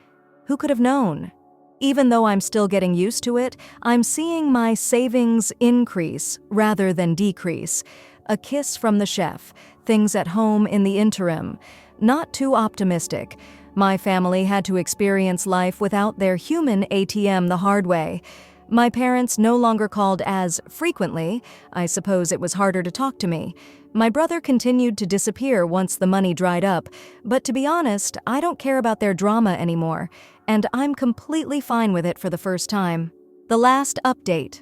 Who could have known? Even though I'm still getting used to it, I'm seeing my savings increase rather than decrease. A kiss from the chef, things at home in the interim. Not too optimistic. My family had to experience life without their human ATM the hard way. My parents no longer called as frequently. I suppose it was harder to talk to me. My brother continued to disappear once the money dried up, but to be honest, I don't care about their drama anymore, and I'm completely fine with it for the first time. The last update.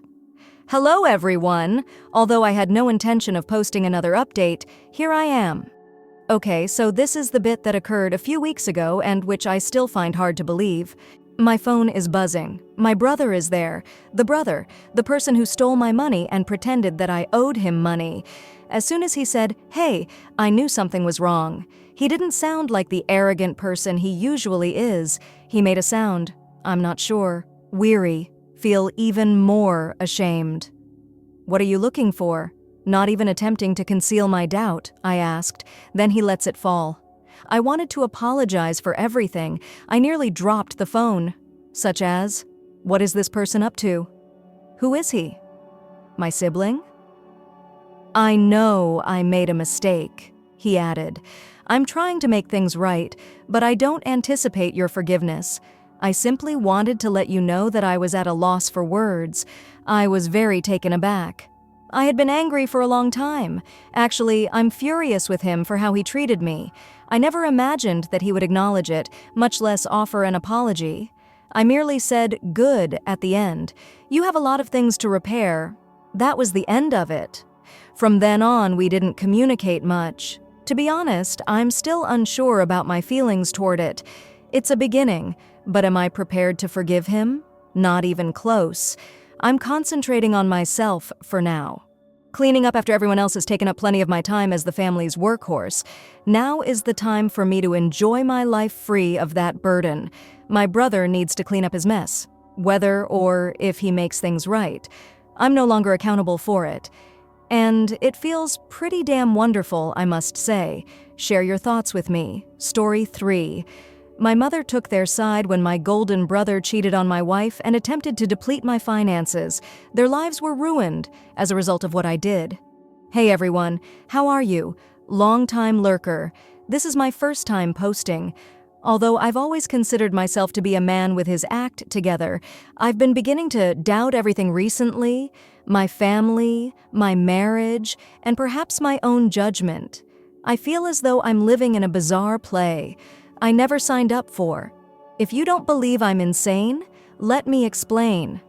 Hello everyone! Although I had no intention of posting another update, here I am. Okay, so this is the bit that occurred a few weeks ago and which I still find hard to believe. My phone is buzzing. My brother is there. The person who stole my money and pretended that I owed him money. As soon as he said, "Hey," I knew something was wrong. He didn't sound like the arrogant person he usually is. He made a sound, I'm not sure, weary, feel even more ashamed. "What are you looking for?" Not even attempting to conceal my doubt, I asked. Then he lets it fall. I wanted to apologize for everything. I nearly dropped the phone. Such as, what is this person up to? Who is he? My sibling? "I know I made a mistake," he added. "I'm trying to make things right, but I don't anticipate your forgiveness. I simply wanted to let you know that I was at a loss for words. I was very taken aback. I had been angry for a long time. Actually, I'm furious with him for how he treated me. I never imagined that he would acknowledge it, much less offer an apology. I merely said good at the end. You have a lot of things to repair. That was the end of it. From then on, we didn't communicate much. To be honest, I'm still unsure about my feelings toward it. It's a beginning, but am I prepared to forgive him? Not even close. I'm concentrating on myself for now. Cleaning up after everyone else has taken up plenty of my time as the family's workhorse. Now is the time for me to enjoy my life free of that burden. My brother needs to clean up his mess, whether or if he makes things right. I'm no longer accountable for it. And it feels pretty damn wonderful, I must say. Share your thoughts with me. Story 3. My mother took their side when my golden brother cheated on my wife and attempted to deplete my finances. Their lives were ruined as a result of what I did. Hey everyone, how are you? Long-time lurker. This is my first time posting. Although I've always considered myself to be a man with his act together, I've been beginning to doubt everything recently, my family, my marriage, and perhaps my own judgment. I feel as though I'm living in a bizarre play I never signed up for. If you don't believe I'm insane, let me explain.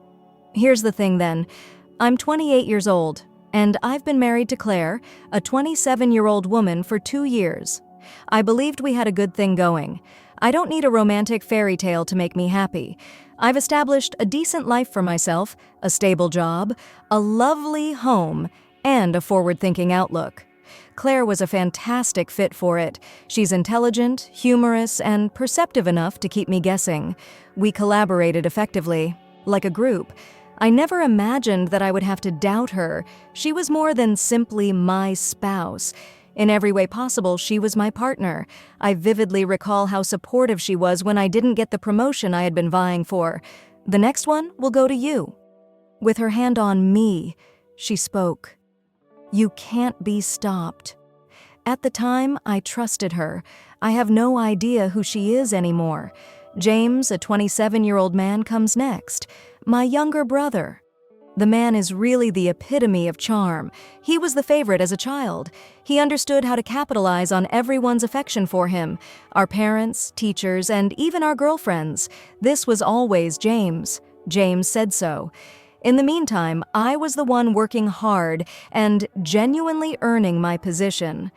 Here's the thing then. I'm 28 years old, and I've been married to Claire, a 27-year-old woman, for 2 years. I believed we had a good thing going. I don't need a romantic fairy tale to make me happy. I've established a decent life for myself, a stable job, a lovely home, and a forward-thinking outlook. Claire was a fantastic fit for it. She's intelligent, humorous, and perceptive enough to keep me guessing. We collaborated effectively, like a group. I never imagined that I would have to doubt her. She was more than simply my spouse. In every way possible, she was my partner. I vividly recall how supportive she was when I didn't get the promotion I had been vying for. The next one will go to you. With her hand on me, she spoke. You can't be stopped. At the time, I trusted her. I have no idea who she is anymore. James, a 27-year-old man, comes next. My younger brother. The man is really the epitome of charm. He was the favorite as a child. He understood how to capitalize on everyone's affection for him, our parents, teachers, and even our girlfriends. This was always James. James said so. In the meantime, I was the one working hard and genuinely earning my position.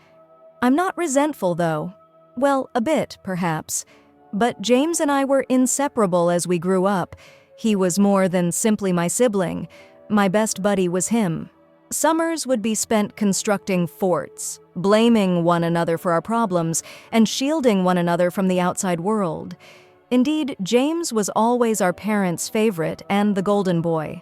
I'm not resentful, though. Well, a bit, perhaps. But James and I were inseparable as we grew up. He was more than simply my sibling. My best buddy was him. Summers would be spent constructing forts, blaming one another for our problems, and shielding one another from the outside world. Indeed, James was always our parents' favorite and the golden boy.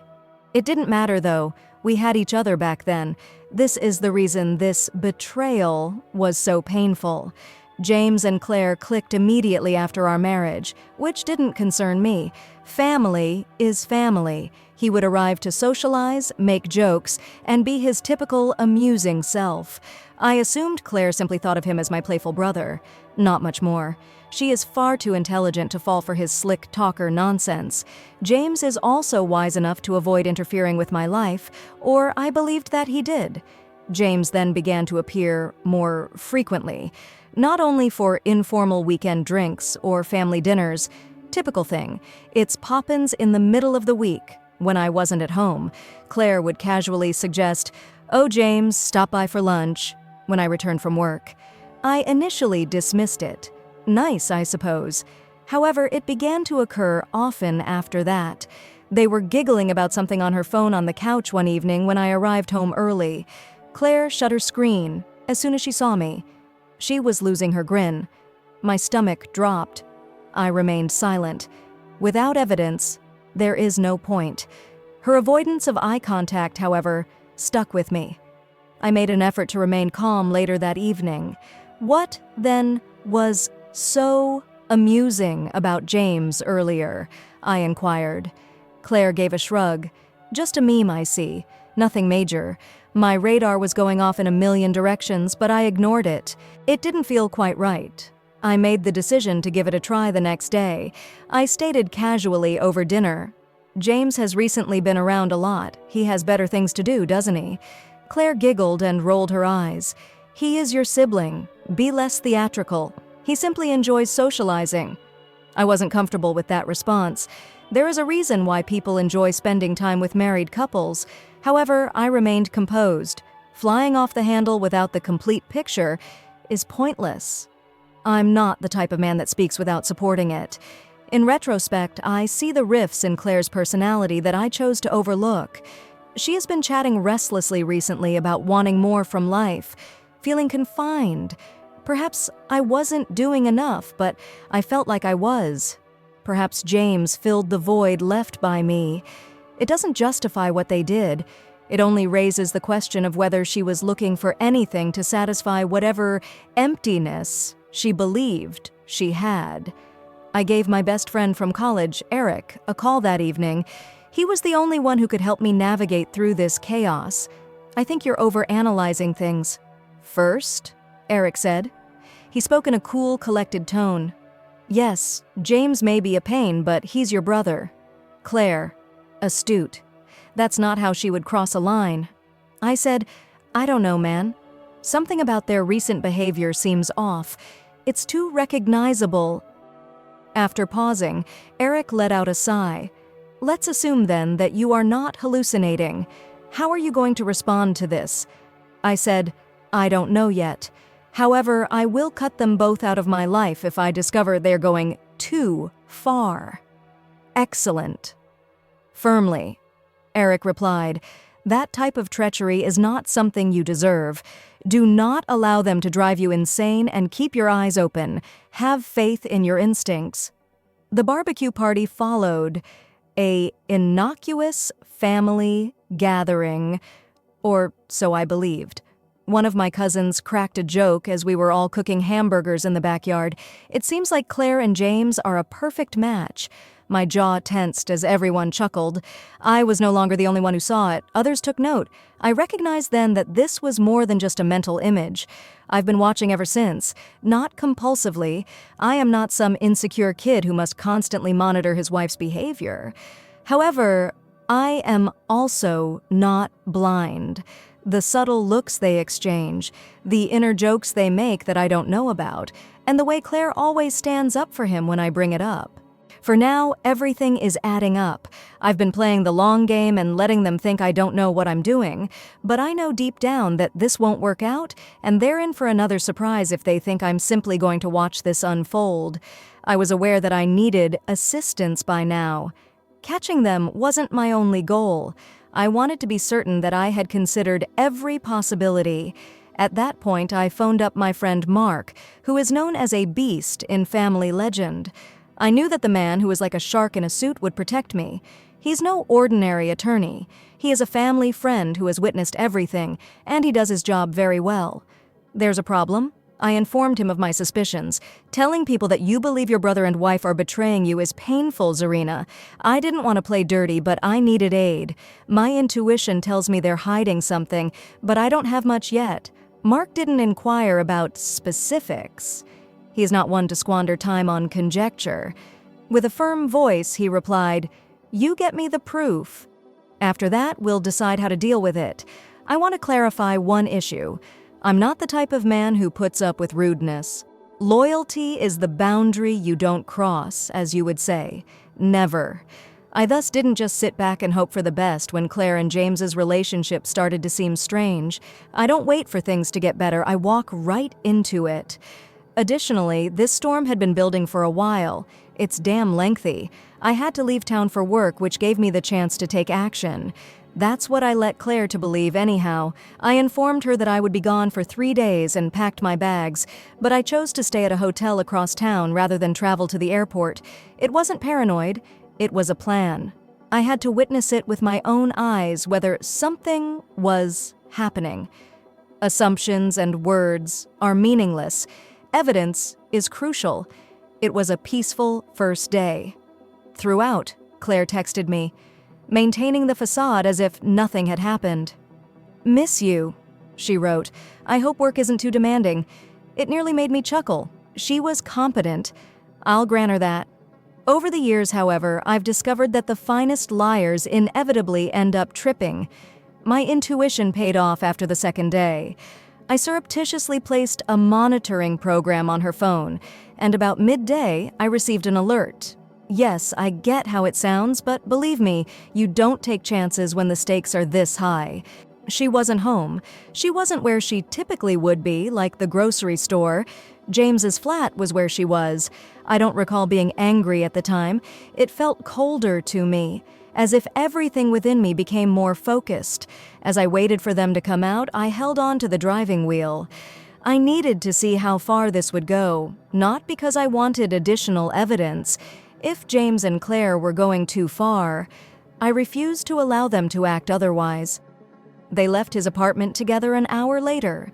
It didn't matter, though. We had each other back then. This is the reason this betrayal was so painful. James and Claire clicked immediately after our marriage, which didn't concern me. Family is family. He would arrive to socialize, make jokes, and be his typical amusing self. I assumed Claire simply thought of him as my playful brother. Not much more. She is far too intelligent to fall for his slick talker nonsense. James is also wise enough to avoid interfering with my life, or I believed that he did. James then began to appear more frequently, not only for informal weekend drinks or family dinners. Typical thing, it's pop-ins in the middle of the week. When I wasn't at home, Claire would casually suggest, "Oh, James, stop by for lunch," when I returned from work. I initially dismissed it. Nice, I suppose. However, it began to occur often after that. They were giggling about something on her phone on the couch one evening when I arrived home early. Claire shut her screen as soon as she saw me. She was losing her grin. My stomach dropped. I remained silent. Without evidence, there is no point. Her avoidance of eye contact, however, stuck with me. I made an effort to remain calm later that evening. What, then, was so amusing about James earlier? I inquired. Claire gave a shrug. Just a meme, I see. Nothing major. My radar was going off in a million directions, but I ignored it. It didn't feel quite right. I made the decision to give it a try the next day. I stated casually over dinner, "James has recently been around a lot. He has better things to do, doesn't he?" Claire giggled and rolled her eyes. "He is your sibling. Be less theatrical. He simply enjoys socializing." I wasn't comfortable with that response. There is a reason why people enjoy spending time with married couples. However, I remained composed. Flying off the handle without the complete picture is pointless. I'm not the type of man that speaks without supporting it. In retrospect, I see the rifts in Claire's personality that I chose to overlook. She has been chatting restlessly recently about wanting more from life, feeling confined. Perhaps I wasn't doing enough, but I felt like I was. Perhaps James filled the void left by me. It doesn't justify what they did. It only raises the question of whether she was looking for anything to satisfy whatever emptiness she believed she had. I gave my best friend from college, Eric, a call that evening. He was the only one who could help me navigate through this chaos. "I think you're overanalyzing things." "First?" Eric said. He spoke in a cool, collected tone. "Yes, James may be a pain, but he's your brother." Claire, astute. That's not how she would cross a line. I said, "I don't know, man. Something about their recent behavior seems off. It's too recognizable." After pausing, Eric let out a sigh. "Let's assume, then, that you are not hallucinating. How are you going to respond to this?" I said, "I don't know yet. However, I will cut them both out of my life if I discover they're going too far." "Excellent." Firmly, Eric replied, "That type of treachery is not something you deserve. Do not allow them to drive you insane and keep your eyes open. Have faith in your instincts." The barbecue party followed, a innocuous family gathering, or so I believed. One of my cousins cracked a joke as we were all cooking hamburgers in the backyard. It seems like Claire and James are a perfect match. My jaw tensed as everyone chuckled. I was no longer the only one who saw it. Others took note. I recognized then that this was more than just a mental image. I've been watching ever since. Not compulsively. I am not some insecure kid who must constantly monitor his wife's behavior. However, I am also not blind. The subtle looks they exchange, the inner jokes they make that I don't know about, and the way Claire always stands up for him when I bring it up. For now, everything is adding up. I've been playing the long game and letting them think I don't know what I'm doing, but I know deep down that this won't work out, and they're in for another surprise if they think I'm simply going to watch this unfold. I was aware that I needed assistance by now. Catching them wasn't my only goal. I wanted to be certain that I had considered every possibility. At that point, I phoned up my friend Mark, who is known as a beast in family legend. I knew that the man who was like a shark in a suit would protect me. He's no ordinary attorney. He is a family friend who has witnessed everything, and he does his job very well. There's a problem. I informed him of my suspicions. Telling people that you believe your brother and wife are betraying you is painful, Zarina. I didn't want to play dirty, but I needed aid. My intuition tells me they're hiding something, but I don't have much yet. Mark didn't inquire about specifics. He's not one to squander time on conjecture. With a firm voice, he replied, "You get me the proof. After that, we'll decide how to deal with it. I want to clarify one issue. I'm not the type of man who puts up with rudeness. Loyalty is the boundary you don't cross, as you would say. Never." I thus didn't just sit back and hope for the best when Claire and James's relationship started to seem strange. I don't wait for things to get better, I walk right into it. Additionally, this storm had been building for a while. It's damn lengthy. I had to leave town for work, which gave me the chance to take action. That's what I let Claire to believe anyhow. I informed her that I would be gone for 3 days and packed my bags, but I chose to stay at a hotel across town rather than travel to the airport. It wasn't paranoid, it was a plan. I had to witness it with my own eyes whether something was happening. Assumptions and words are meaningless. Evidence is crucial. It was a peaceful first day. Throughout, Claire texted me, maintaining the facade as if nothing had happened. "Miss you," she wrote. "I hope work isn't too demanding." It nearly made me chuckle. She was competent. I'll grant her that. Over the years, however, I've discovered that the finest liars inevitably end up tripping. My intuition paid off after the second day. I surreptitiously placed a monitoring program on her phone, and about midday, I received an alert. Yes, I get how it sounds, but believe me, you don't take chances when the stakes are this high. She wasn't home. She wasn't where she typically would be, like the grocery store. James's flat was where she was. I don't recall being angry at the time. It felt colder to me, as if everything within me became more focused. As I waited for them to come out, I held on to the driving wheel. I needed to see how far this would go, not because I wanted additional evidence. If James and Claire were going too far, I refused to allow them to act otherwise. They left his apartment together an hour later.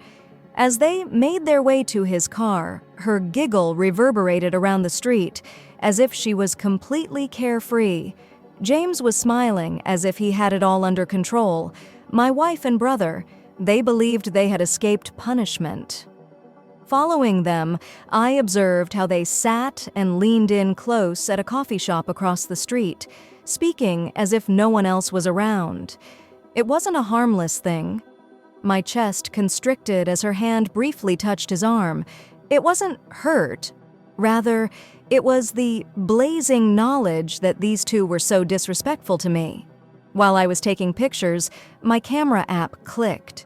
As they made their way to his car, her giggle reverberated around the street, as if she was completely carefree. James was smiling as if he had it all under control. My wife and brother, they believed they had escaped punishment. Following them, I observed how they sat and leaned in close at a coffee shop across the street, speaking as if no one else was around. It wasn't a harmless thing. My chest constricted as her hand briefly touched his arm. It wasn't hurt. Rather, it was the blazing knowledge that these two were so disrespectful to me. While I was taking pictures, my camera app clicked.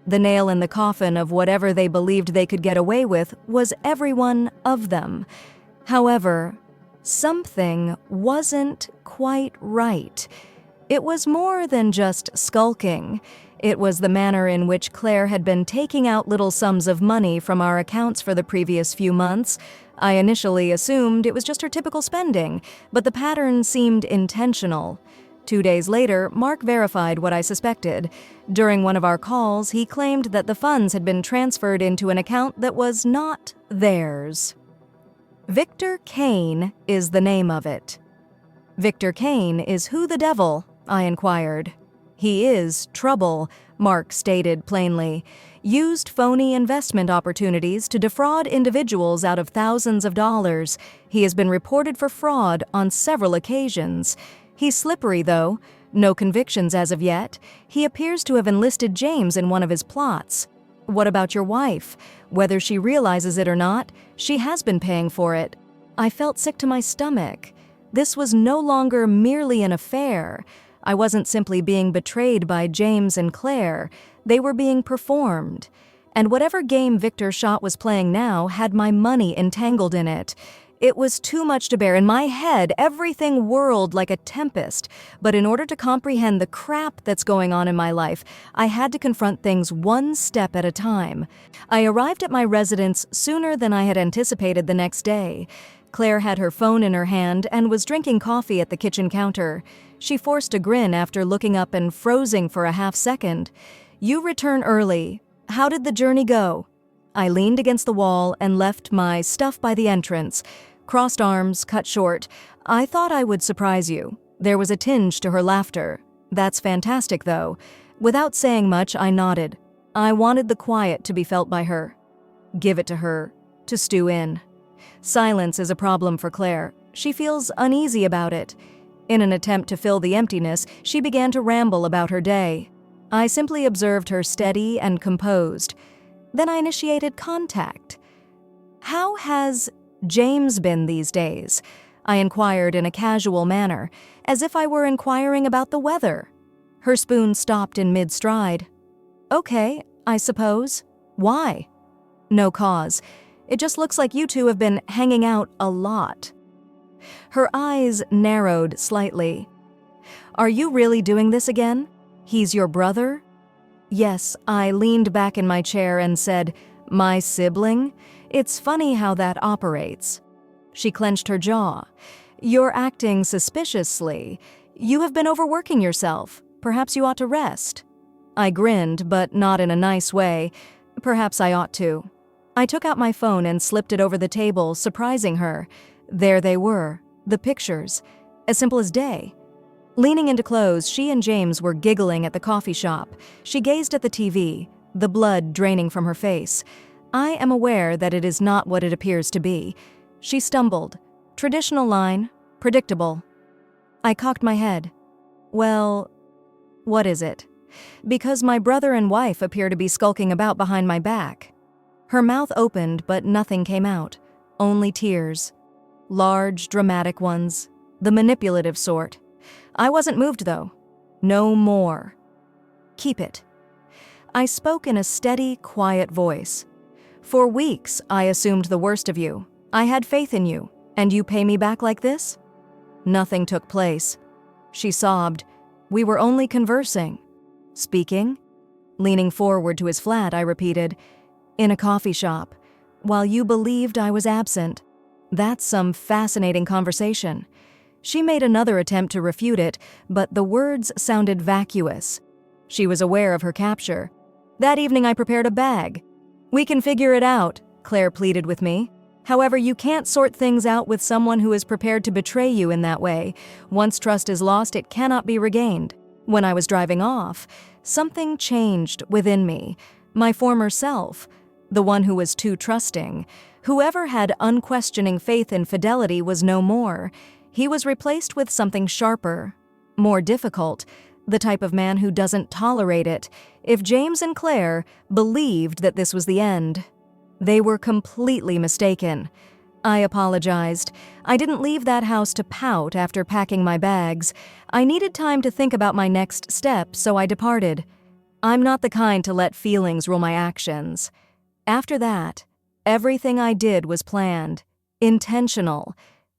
The nail in the coffin of whatever they believed they could get away with was every one of them. However, something wasn't quite right. It was more than just skulking. It was the manner in which Claire had been taking out little sums of money from our accounts for the previous few months. I initially assumed it was just her typical spending, but the pattern seemed intentional. 2 days later, Mark verified what I suspected. During one of our calls, he claimed that the funds had been transferred into an account that was not theirs. Victor Kane is the name of it. Victor Kane is who the devil? I inquired. He is trouble, Mark stated plainly. Used phony investment opportunities to defraud individuals out of thousands of dollars. He has been reported for fraud on several occasions. He's slippery, though. No convictions as of yet. He appears to have enlisted James in one of his plots. What about your wife? Whether she realizes it or not, she has been paying for it. I felt sick to my stomach. This was no longer merely an affair. I wasn't simply being betrayed by James and Claire. They were being performed. And whatever game Victor Schott was playing now had my money entangled in it. It was too much to bear. In my head, everything whirled like a tempest. But in order to comprehend the crap that's going on in my life, I had to confront things one step at a time. I arrived at my residence sooner than I had anticipated the next day. Claire had her phone in her hand and was drinking coffee at the kitchen counter. She forced a grin after looking up and frozen for a half second. "You return early. How did the journey go?" I leaned against the wall and left my stuff by the entrance. Crossed arms, cut short. "I thought I would surprise you." There was a tinge to her laughter. "That's fantastic, though." Without saying much, I nodded. I wanted the quiet to be felt by her. Give it to her, to stew in. Silence is a problem for Claire. She feels uneasy about it. In an attempt to fill the emptiness, she began to ramble about her day. I simply observed her steady and composed. Then I initiated contact. "How has James been these days?" I inquired in a casual manner, as if I were inquiring about the weather. Her spoon stopped in mid-stride. "Okay, I suppose. Why?" "No cause. It just looks like you two have been hanging out a lot." Her eyes narrowed slightly. "Are you really doing this again? He's your brother?" "Yes," I leaned back in my chair and said, "My sibling? It's funny how that operates." She clenched her jaw. "You're acting suspiciously. You have been overworking yourself. Perhaps you ought to rest." I grinned, but not in a nice way. Perhaps I ought to. I took out my phone and slipped it over the table, surprising her. There they were, the pictures. As simple as day. Leaning into clothes, she and James were giggling at the coffee shop. She gazed at the TV, the blood draining from her face. I am aware that it is not what it appears to be. She stumbled. Traditional line, predictable. I cocked my head. "Well, what is it?" "Because my brother and wife appear to be skulking about behind my back." Her mouth opened, but nothing came out. Only tears. Large, dramatic ones. The manipulative sort. I wasn't moved, though. "No more." "Keep it." I spoke in a steady, quiet voice. "For weeks, I assumed the worst of you. I had faith in you, and you pay me back like this?" Nothing took place. She sobbed. "We were only conversing." "Speaking?" Leaning forward to his flat, I repeated, "In a coffee shop, while you believed I was absent. That's some fascinating conversation." She made another attempt to refute it, but the words sounded vacuous. She was aware of her capture. "That evening I prepared a bag." "We can figure it out," Claire pleaded with me. "However, you can't sort things out with someone who is prepared to betray you in that way. Once trust is lost, it cannot be regained." When I was driving off, something changed within me. My former self, the one who was too trusting, whoever had unquestioning faith in fidelity, was no more. He was replaced with something sharper, more difficult, the type of man who doesn't tolerate it. If James and Claire believed that this was the end, they were completely mistaken. I apologized. I didn't leave that house to pout after packing my bags. I needed time to think about my next step, so I departed. I'm not the kind to let feelings rule my actions. After that, everything I did was planned, intentional.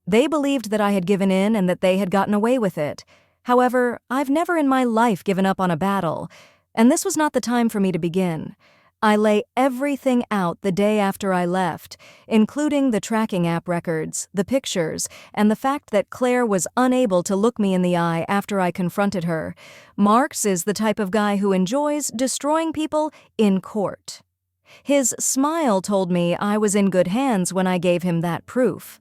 They believed that I had given in and that they had gotten away with it. However, I've never in my life given up on a battle, and this was not the time for me to begin. I lay everything out the day after I left, including the tracking app records, the pictures, and the fact that Claire was unable to look me in the eye after I confronted her. Marx is the type of guy who enjoys destroying people in court. His smile told me I was in good hands when I gave him that proof.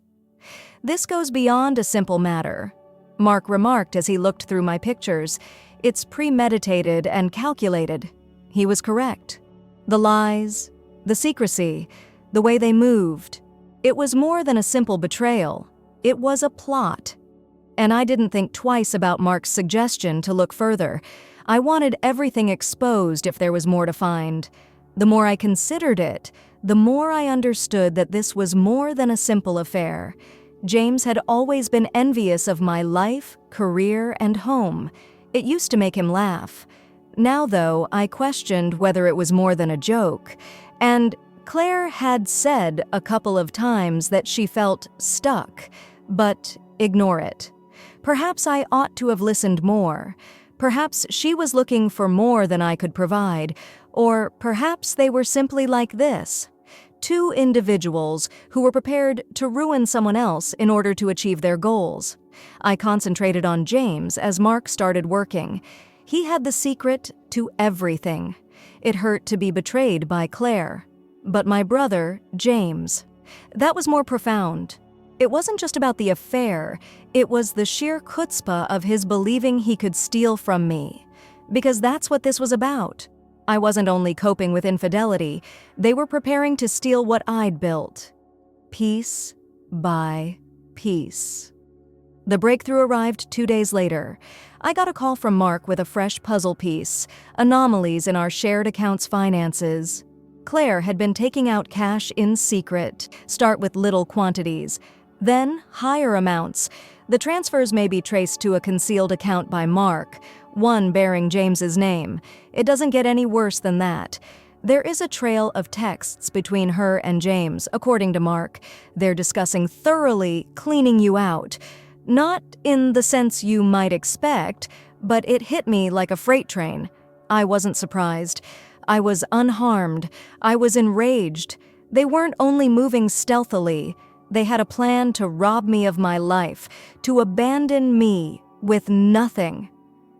"This goes beyond a simple matter," Mark remarked as he looked through my pictures. "It's premeditated and calculated." He was correct. The lies, the secrecy, the way they moved. It was more than a simple betrayal. It was a plot. and I didn't think twice about Mark's suggestion to look further. I wanted everything exposed if there was more to find. The more I considered it, the more I understood that this was more than a simple affair. James had always been envious of my life, career, and home. It used to make him laugh. Now, though, I questioned whether it was more than a joke, and Claire had said a couple of times that she felt stuck, but ignore it. Perhaps I ought to have listened more. Perhaps she was looking for more than I could provide, or perhaps they were simply like this: two individuals who were prepared to ruin someone else in order to achieve their goals. I concentrated on James as Mark started working. He had the secret to everything. It hurt to be betrayed by Claire. But my brother, James, that was more profound. It wasn't just about the affair, it was the sheer chutzpah of his believing he could steal from me. Because that's what this was about. I wasn't only coping with infidelity, they were preparing to steal what I'd built. Piece by piece. The breakthrough arrived 2 days later. I got a call from Mark with a fresh puzzle piece: anomalies in our shared accounts' finances. Claire had been taking out cash in secret, start with little quantities, then higher amounts. The transfers may be traced to a concealed account by Mark, one bearing James's name. It doesn't get any worse than that. There is a trail of texts between her and James, according to Mark. They're discussing thoroughly cleaning you out. Not in the sense you might expect, but it hit me like a freight train. I wasn't surprised. I was unharmed. I was enraged. They weren't only moving stealthily. They had a plan to rob me of my life, to abandon me with nothing.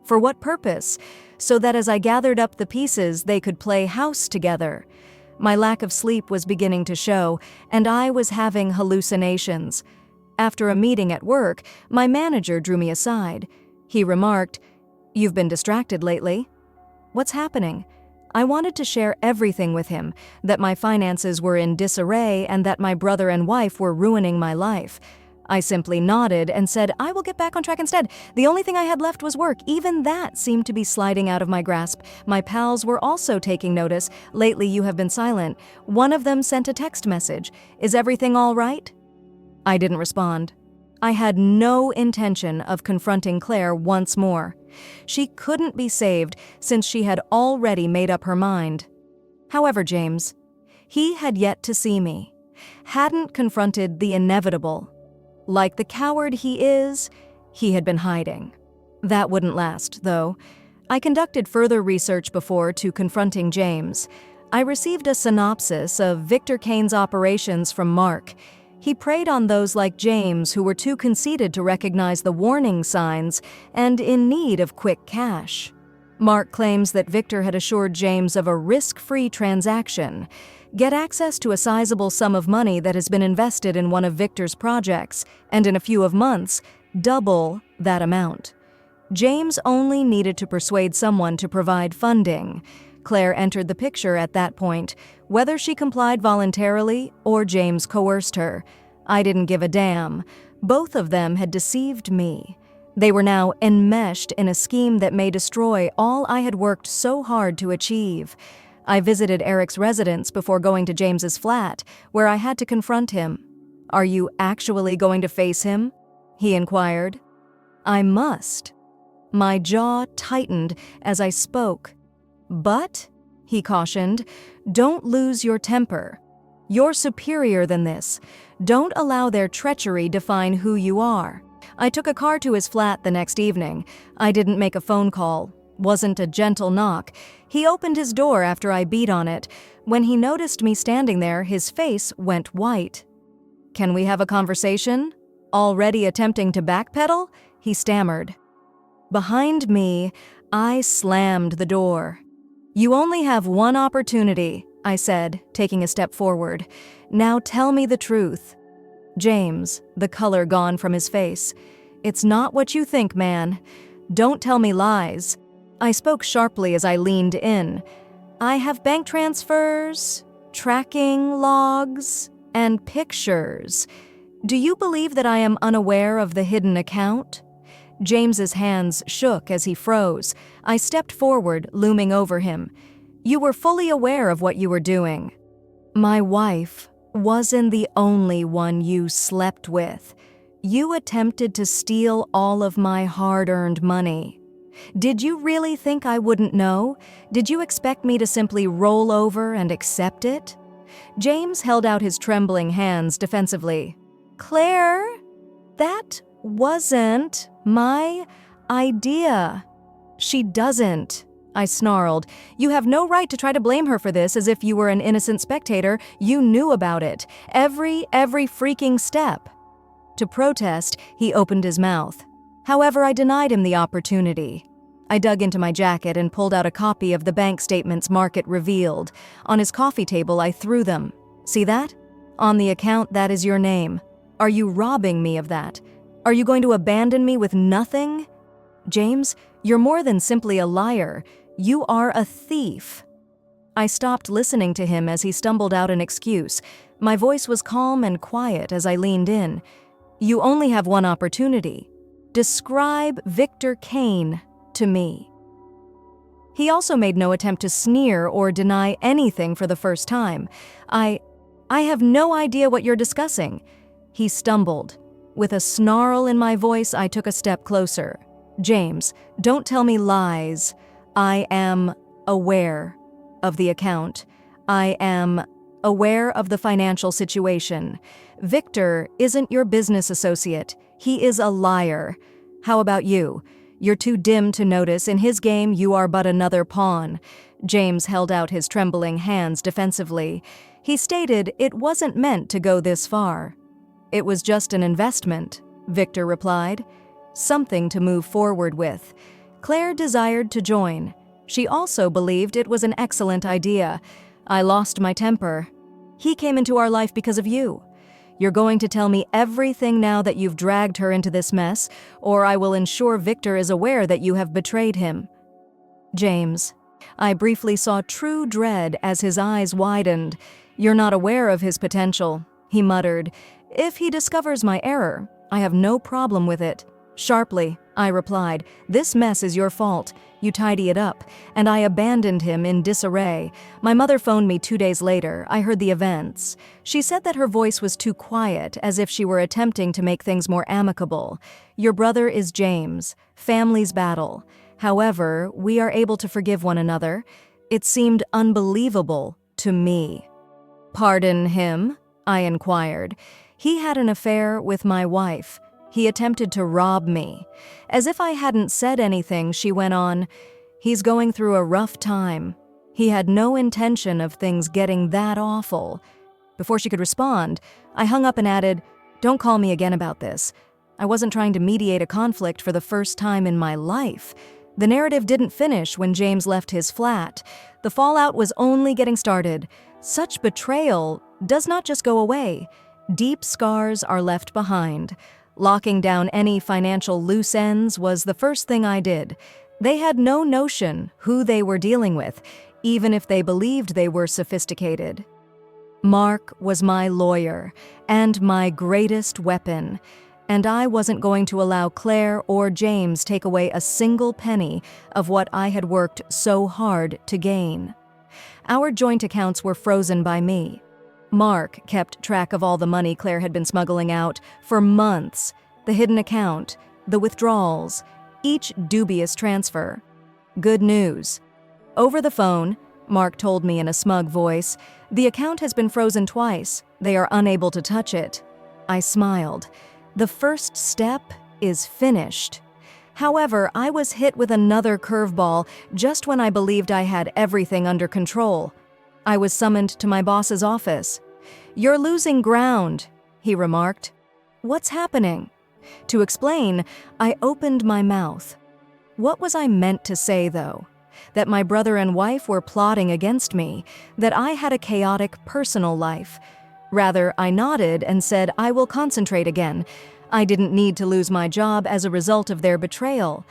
For what purpose? So that as I gathered up the pieces, they could play house together. My lack of sleep was beginning to show, and I was having hallucinations. After a meeting at work, my manager drew me aside. He remarked, "You've been distracted lately." What's happening? I wanted to share everything with him, that my finances were in disarray and that my brother and wife were ruining my life. I simply nodded and said I will get back on track instead. The only thing I had left was work. Even that seemed to be sliding out of my grasp. My pals were also taking notice. Lately you have been silent. One of them sent a text message. "Is everything all right?" I didn't respond. I had no intention of confronting Claire once more. She couldn't be saved since she had already made up her mind. However, James, he had yet to see me, hadn't confronted the inevitable. Like the coward he is, he had been hiding. That wouldn't last, though. I conducted further research before to confronting James. I received a synopsis of Victor Kane's operations from Mark. He preyed on those like James who were too conceited to recognize the warning signs and in need of quick cash. Mark claims that Victor had assured James of a risk-free transaction, get access to a sizable sum of money that has been invested in one of Victor's projects, and in a few of months, double that amount. James only needed to persuade someone to provide funding. Claire entered the picture at that point, whether she complied voluntarily or James coerced her. I didn't give a damn. Both of them had deceived me. They were now enmeshed in a scheme that may destroy all I had worked so hard to achieve. I visited Eric's residence before going to James's flat, where I had to confront him. "Are you actually going to face him?" he inquired. "I must." My jaw tightened as I spoke. "But," he cautioned, "don't lose your temper. You're superior than this. Don't allow their treachery define who you are." I took a car to his flat the next evening. I didn't make a phone call. Wasn't a gentle knock. He opened his door after I beat on it. When he noticed me standing there, his face went white. "Can we have a conversation?" Already attempting to backpedal, he stammered. Behind me, I slammed the door. "You only have one opportunity," I said, taking a step forward. "Now tell me the truth." James, the color gone from his face. "It's not what you think, man. Don't tell me lies." I spoke sharply as I leaned in. "I have bank transfers, tracking logs, and pictures. Do you believe that I am unaware of the hidden account?" James's hands shook as he froze. I stepped forward, looming over him. "You were fully aware of what you were doing. My wife wasn't the only one you slept with. You attempted to steal all of my hard-earned money. Did you really think I wouldn't know? Did you expect me to simply roll over and accept it?" James held out his trembling hands defensively. "Claire, that wasn't my idea." "She doesn't," I snarled. "You have no right to try to blame her for this as if you were an innocent spectator. You knew about it. Every freaking step." To protest, he opened his mouth. However, I denied him the opportunity. I dug into my jacket and pulled out a copy of the bank statements Market revealed. On his coffee table, I threw them. "See that? On the account, that is your name. Are you robbing me of that? Are you going to abandon me with nothing? James, you're more than simply a liar. You are a thief." I stopped listening to him as he stumbled out an excuse. My voice was calm and quiet as I leaned in. "You only have one opportunity. Describe Victor Kane to me." He also made no attempt to sneer or deny anything for the first time. I have no idea what you're discussing." He stumbled. With a snarl in my voice, I took a step closer. "James, don't tell me lies. I am aware of the account. I am aware of the financial situation. Victor isn't your business associate. He is a liar. How about you? You're too dim to notice. In his game, you are but another pawn." James held out his trembling hands defensively. He stated it wasn't meant to go this far. "It was just an investment," Victor replied. "Something to move forward with." Claire desired to join. She also believed it was an excellent idea. I lost my temper. "He came into our life because of you. You're going to tell me everything now that you've dragged her into this mess, or I will ensure Victor is aware that you have betrayed him." "James." I briefly saw true dread as his eyes widened. "You're not aware of his potential," he muttered. "If he discovers my error, I have no problem with it." Sharply, I replied, "This mess is your fault. You tidy it up." And I abandoned him in disarray. My mother phoned me 2 days later. I heard the events. She said that her voice was too quiet, as if she were attempting to make things more amicable. "Your brother is James. Families battle. However, we are able to forgive one another." It seemed unbelievable to me. "Pardon him?" I inquired. "He had an affair with my wife. He attempted to rob me." As if I hadn't said anything, she went on, "He's going through a rough time. He had no intention of things getting that awful." Before she could respond, I hung up and added, "Don't call me again about this." I wasn't trying to mediate a conflict for the first time in my life. The narrative didn't finish when James left his flat. The fallout was only getting started. Such betrayal does not just go away. Deep scars are left behind. Locking down any financial loose ends was the first thing I did. They had no notion who they were dealing with, even if they believed they were sophisticated. Mark was my lawyer and my greatest weapon, and I wasn't going to allow Claire or James take away a single penny of what I had worked so hard to gain. Our joint accounts were frozen by me. Mark kept track of all the money Claire had been smuggling out for months, the hidden account, the withdrawals, each dubious transfer. Good news. Over the phone, Mark told me in a smug voice, "The account has been frozen twice. They are unable to touch it." I smiled. The first step is finished. However, I was hit with another curveball just when I believed I had everything under control. I was summoned to my boss's office. "You're losing ground," he remarked. "What's happening?" To explain, I opened my mouth. What was I meant to say, though? That my brother and wife were plotting against me, that I had a chaotic personal life. Rather, I nodded and said I will concentrate again. I didn't need to lose my job as a result of their betrayal.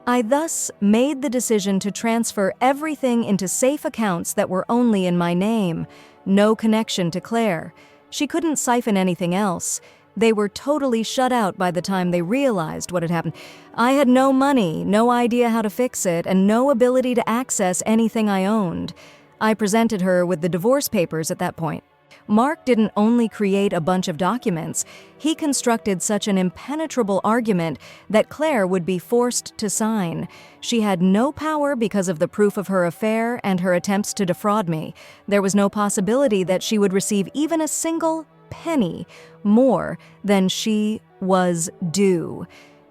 I thus made the decision to transfer everything into safe accounts that were only in my name. No connection to Claire. She couldn't siphon anything else. They were totally shut out by the time they realized what had happened. I had no money, no idea how to fix it, and no ability to access anything I owned. I presented her with the divorce papers at that point. Mark didn't only create a bunch of documents, he constructed such an impenetrable argument that Claire would be forced to sign. She had no power because of the proof of her affair and her attempts to defraud me. There was no possibility that she would receive even a single penny more than she was due.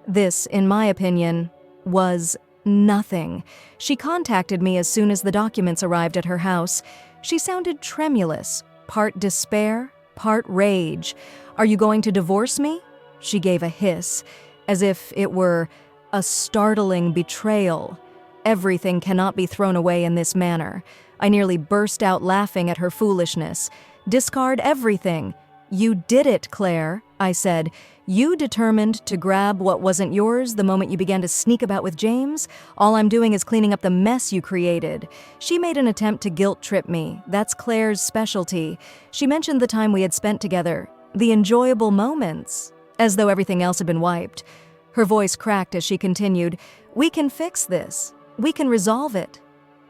This, in my opinion, was nothing. She contacted me as soon as the documents arrived at her house. She sounded tremulous, part despair, part rage. "Are you going to divorce me?" She gave a hiss, as if it were a startling betrayal. Everything cannot be thrown away in this manner. I nearly burst out laughing at her foolishness. "Discard everything." "You did it, Claire," I said. "You determined to grab what wasn't yours the moment you began to sneak about with James? All I'm doing is cleaning up the mess you created." She made an attempt to guilt-trip me. That's Claire's specialty. She mentioned the time we had spent together, the enjoyable moments, as though everything else had been wiped. Her voice cracked as she continued, "We can fix this. We can resolve it."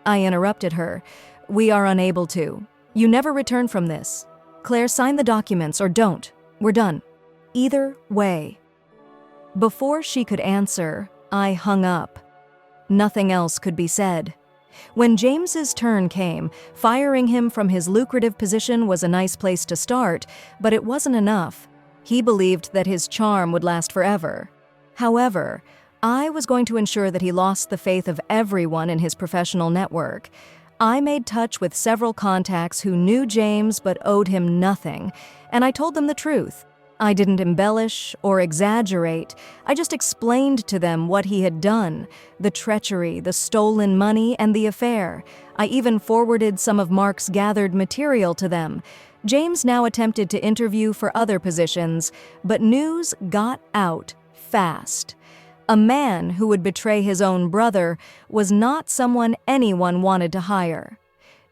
I interrupted her. "We are unable to. You never return from this. Claire, sign the documents or don't. We're done. Either way." Before she could answer, I hung up. Nothing else could be said. When James's turn came, firing him from his lucrative position was a nice place to start, but it wasn't enough. He believed that his charm would last forever. However, I was going to ensure that he lost the faith of everyone in his professional network. I made touch with several contacts who knew James but owed him nothing, and I told them the truth. I didn't embellish or exaggerate. I just explained to them what he had done, the treachery, the stolen money, and the affair. I even forwarded some of Mark's gathered material to them. James now attempted to interview for other positions, but news got out fast. A man who would betray his own brother was not someone anyone wanted to hire.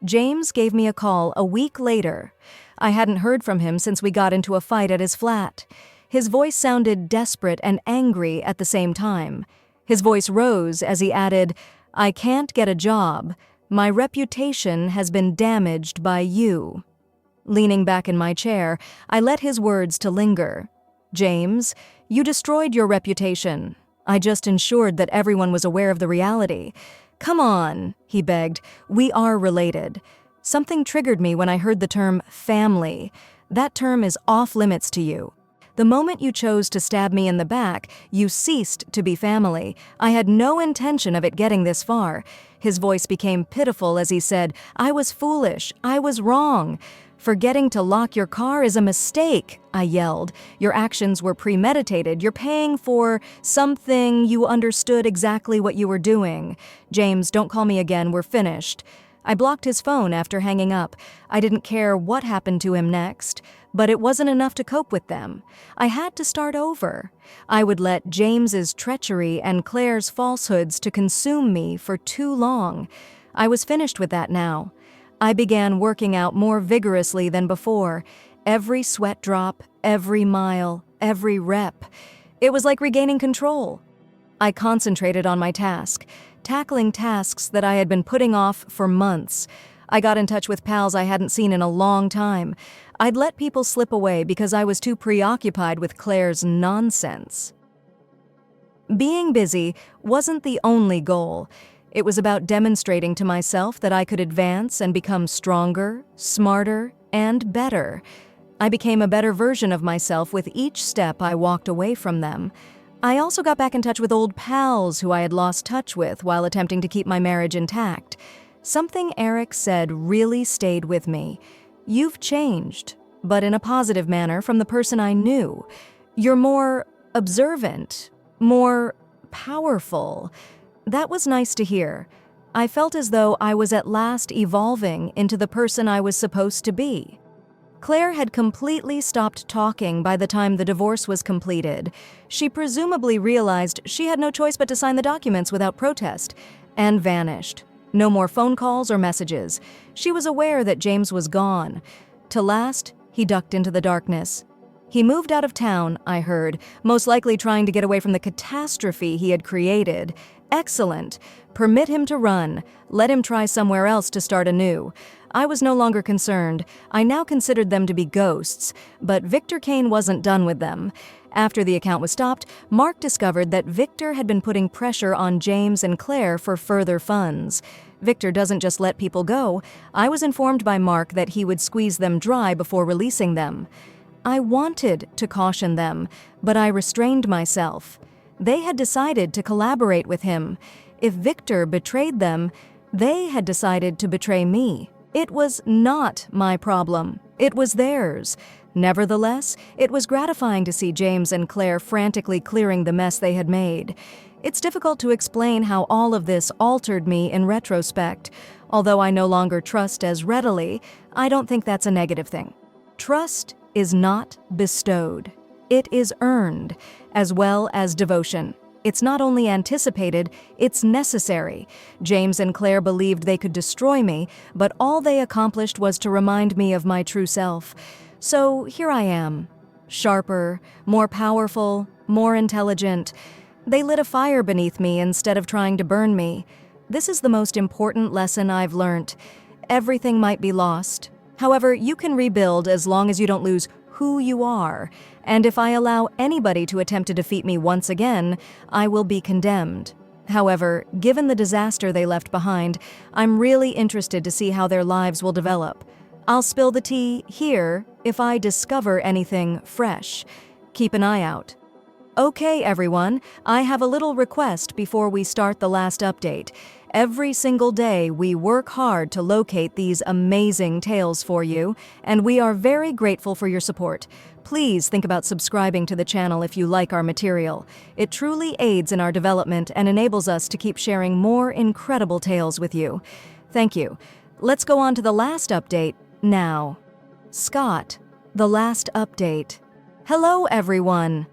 James gave me a call a week later. I hadn't heard from him since we got into a fight at his flat. His voice sounded desperate and angry at the same time. His voice rose as he added, "I can't get a job. My reputation has been damaged by you." Leaning back in my chair, I let his words to linger. "James, you destroyed your reputation. I just ensured that everyone was aware of the reality." "Come on," he begged. "We are related." Something triggered me when I heard the term family. That term is off limits to you. The moment you chose to stab me in the back, you ceased to be family. I had no intention of it getting this far. His voice became pitiful as he said, "I was foolish. I was wrong. Forgetting to lock your car is a mistake," I yelled. "Your actions were premeditated. You're paying for something. You understood exactly what you were doing. James, don't call me again. We're finished." I blocked his phone after hanging up. I didn't care what happened to him next, but it wasn't enough to cope with them. I had to start over. I would let James's treachery and Claire's falsehoods to consume me for too long. I was finished with that now. I began working out more vigorously than before. Every sweat drop, every mile, every rep. It was like regaining control. I concentrated on my task, tackling tasks that I had been putting off for months. I got in touch with pals I hadn't seen in a long time. I'd let people slip away because I was too preoccupied with Claire's nonsense. Being busy wasn't the only goal. It was about demonstrating to myself that I could advance and become stronger, smarter, and better. I became a better version of myself with each step I walked away from them. I also got back in touch with old pals who I had lost touch with while attempting to keep my marriage intact. Something Eric said really stayed with me. "You've changed, but in a positive manner from the person I knew. You're more observant, more powerful." That was nice to hear. I felt as though I was at last evolving into the person I was supposed to be. Claire had completely stopped talking by the time the divorce was completed. She presumably realized she had no choice but to sign the documents without protest, and vanished. No more phone calls or messages. She was aware that James was gone. To last, he ducked into the darkness. He moved out of town, I heard, most likely trying to get away from the catastrophe he had created. Excellent. Permit him to run. Let him try somewhere else to start anew. I was no longer concerned. I now considered them to be ghosts, but Victor Kane wasn't done with them. After the account was stopped, Mark discovered that Victor had been putting pressure on James and Claire for further funds. Victor doesn't just let people go. I was informed by Mark that he would squeeze them dry before releasing them. I wanted to caution them, but I restrained myself. They had decided to collaborate with him. If Victor betrayed them, they had decided to betray me. It was not my problem. It was theirs. Nevertheless, it was gratifying to see James and Claire frantically clearing the mess they had made. It's difficult to explain how all of this altered me in retrospect. Although I no longer trust as readily, I don't think that's a negative thing. Trust is not bestowed. It is earned, as well as devotion. It's not only anticipated, it's necessary. James and Claire believed they could destroy me, but all they accomplished was to remind me of my true self. So here I am, sharper, more powerful, more intelligent. They lit a fire beneath me instead of trying to burn me. This is the most important lesson I've learned. Everything might be lost. However, you can rebuild as long as you don't lose who you are. And if I allow anybody to attempt to defeat me once again, I will be condemned. However, given the disaster they left behind, I'm really interested to see how their lives will develop. I'll spill the tea here if I discover anything fresh. Keep an eye out. Okay, everyone, I have a little request before we start the last update. Every single day, we work hard to locate these amazing tales for you, and we are very grateful for your support. Please think about subscribing to the channel if you like our material. It truly aids in our development and enables us to keep sharing more incredible tales with you. Thank you. Let's go on to the last update now. Scott, the last update. Hello, everyone.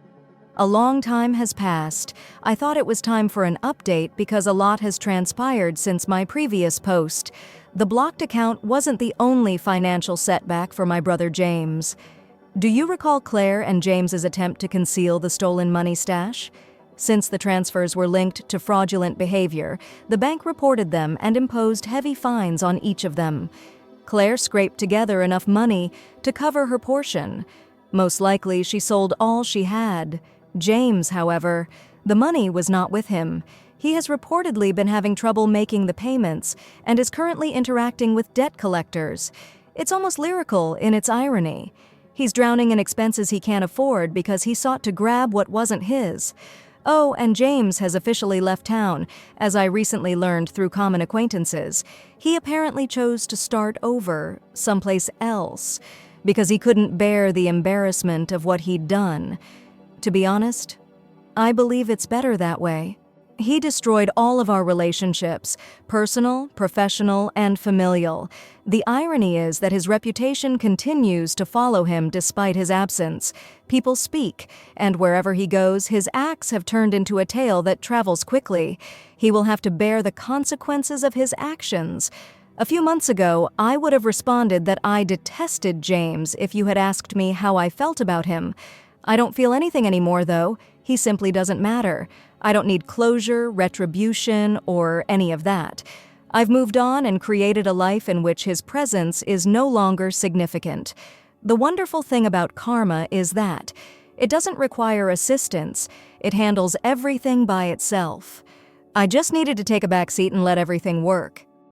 A long time has passed. I thought it was time for an update because a lot has transpired since my previous post. The blocked account wasn't the only financial setback for my brother James. Do you recall Claire and James's attempt to conceal the stolen money stash? Since the transfers were linked to fraudulent behavior, the bank reported them and imposed heavy fines on each of them. Claire scraped together enough money to cover her portion. Most likely, she sold all she had. James, however, the money was not with him. He has reportedly been having trouble making the payments and is currently interacting with debt collectors. It's almost lyrical in its irony. He's drowning in expenses he can't afford because he sought to grab what wasn't his. Oh, and James has officially left town, as I recently learned through common acquaintances. He apparently chose to start over someplace else because he couldn't bear the embarrassment of what he'd done. To be honest, I believe it's better that way. He destroyed all of our relationships, personal, professional, and familial. The irony is that his reputation continues to follow him despite his absence. People speak, and wherever he goes, his acts have turned into a tale that travels quickly. He will have to bear the consequences of his actions. A few months ago, I would have responded that I detested James if you had asked me how I felt about him. I don't feel anything anymore, though. He simply doesn't matter. I don't need closure, retribution, or any of that. I've moved on and created a life in which his presence is no longer significant. The wonderful thing about karma is that it doesn't require assistance. It handles everything by itself. I just needed to take a back seat and let everything work.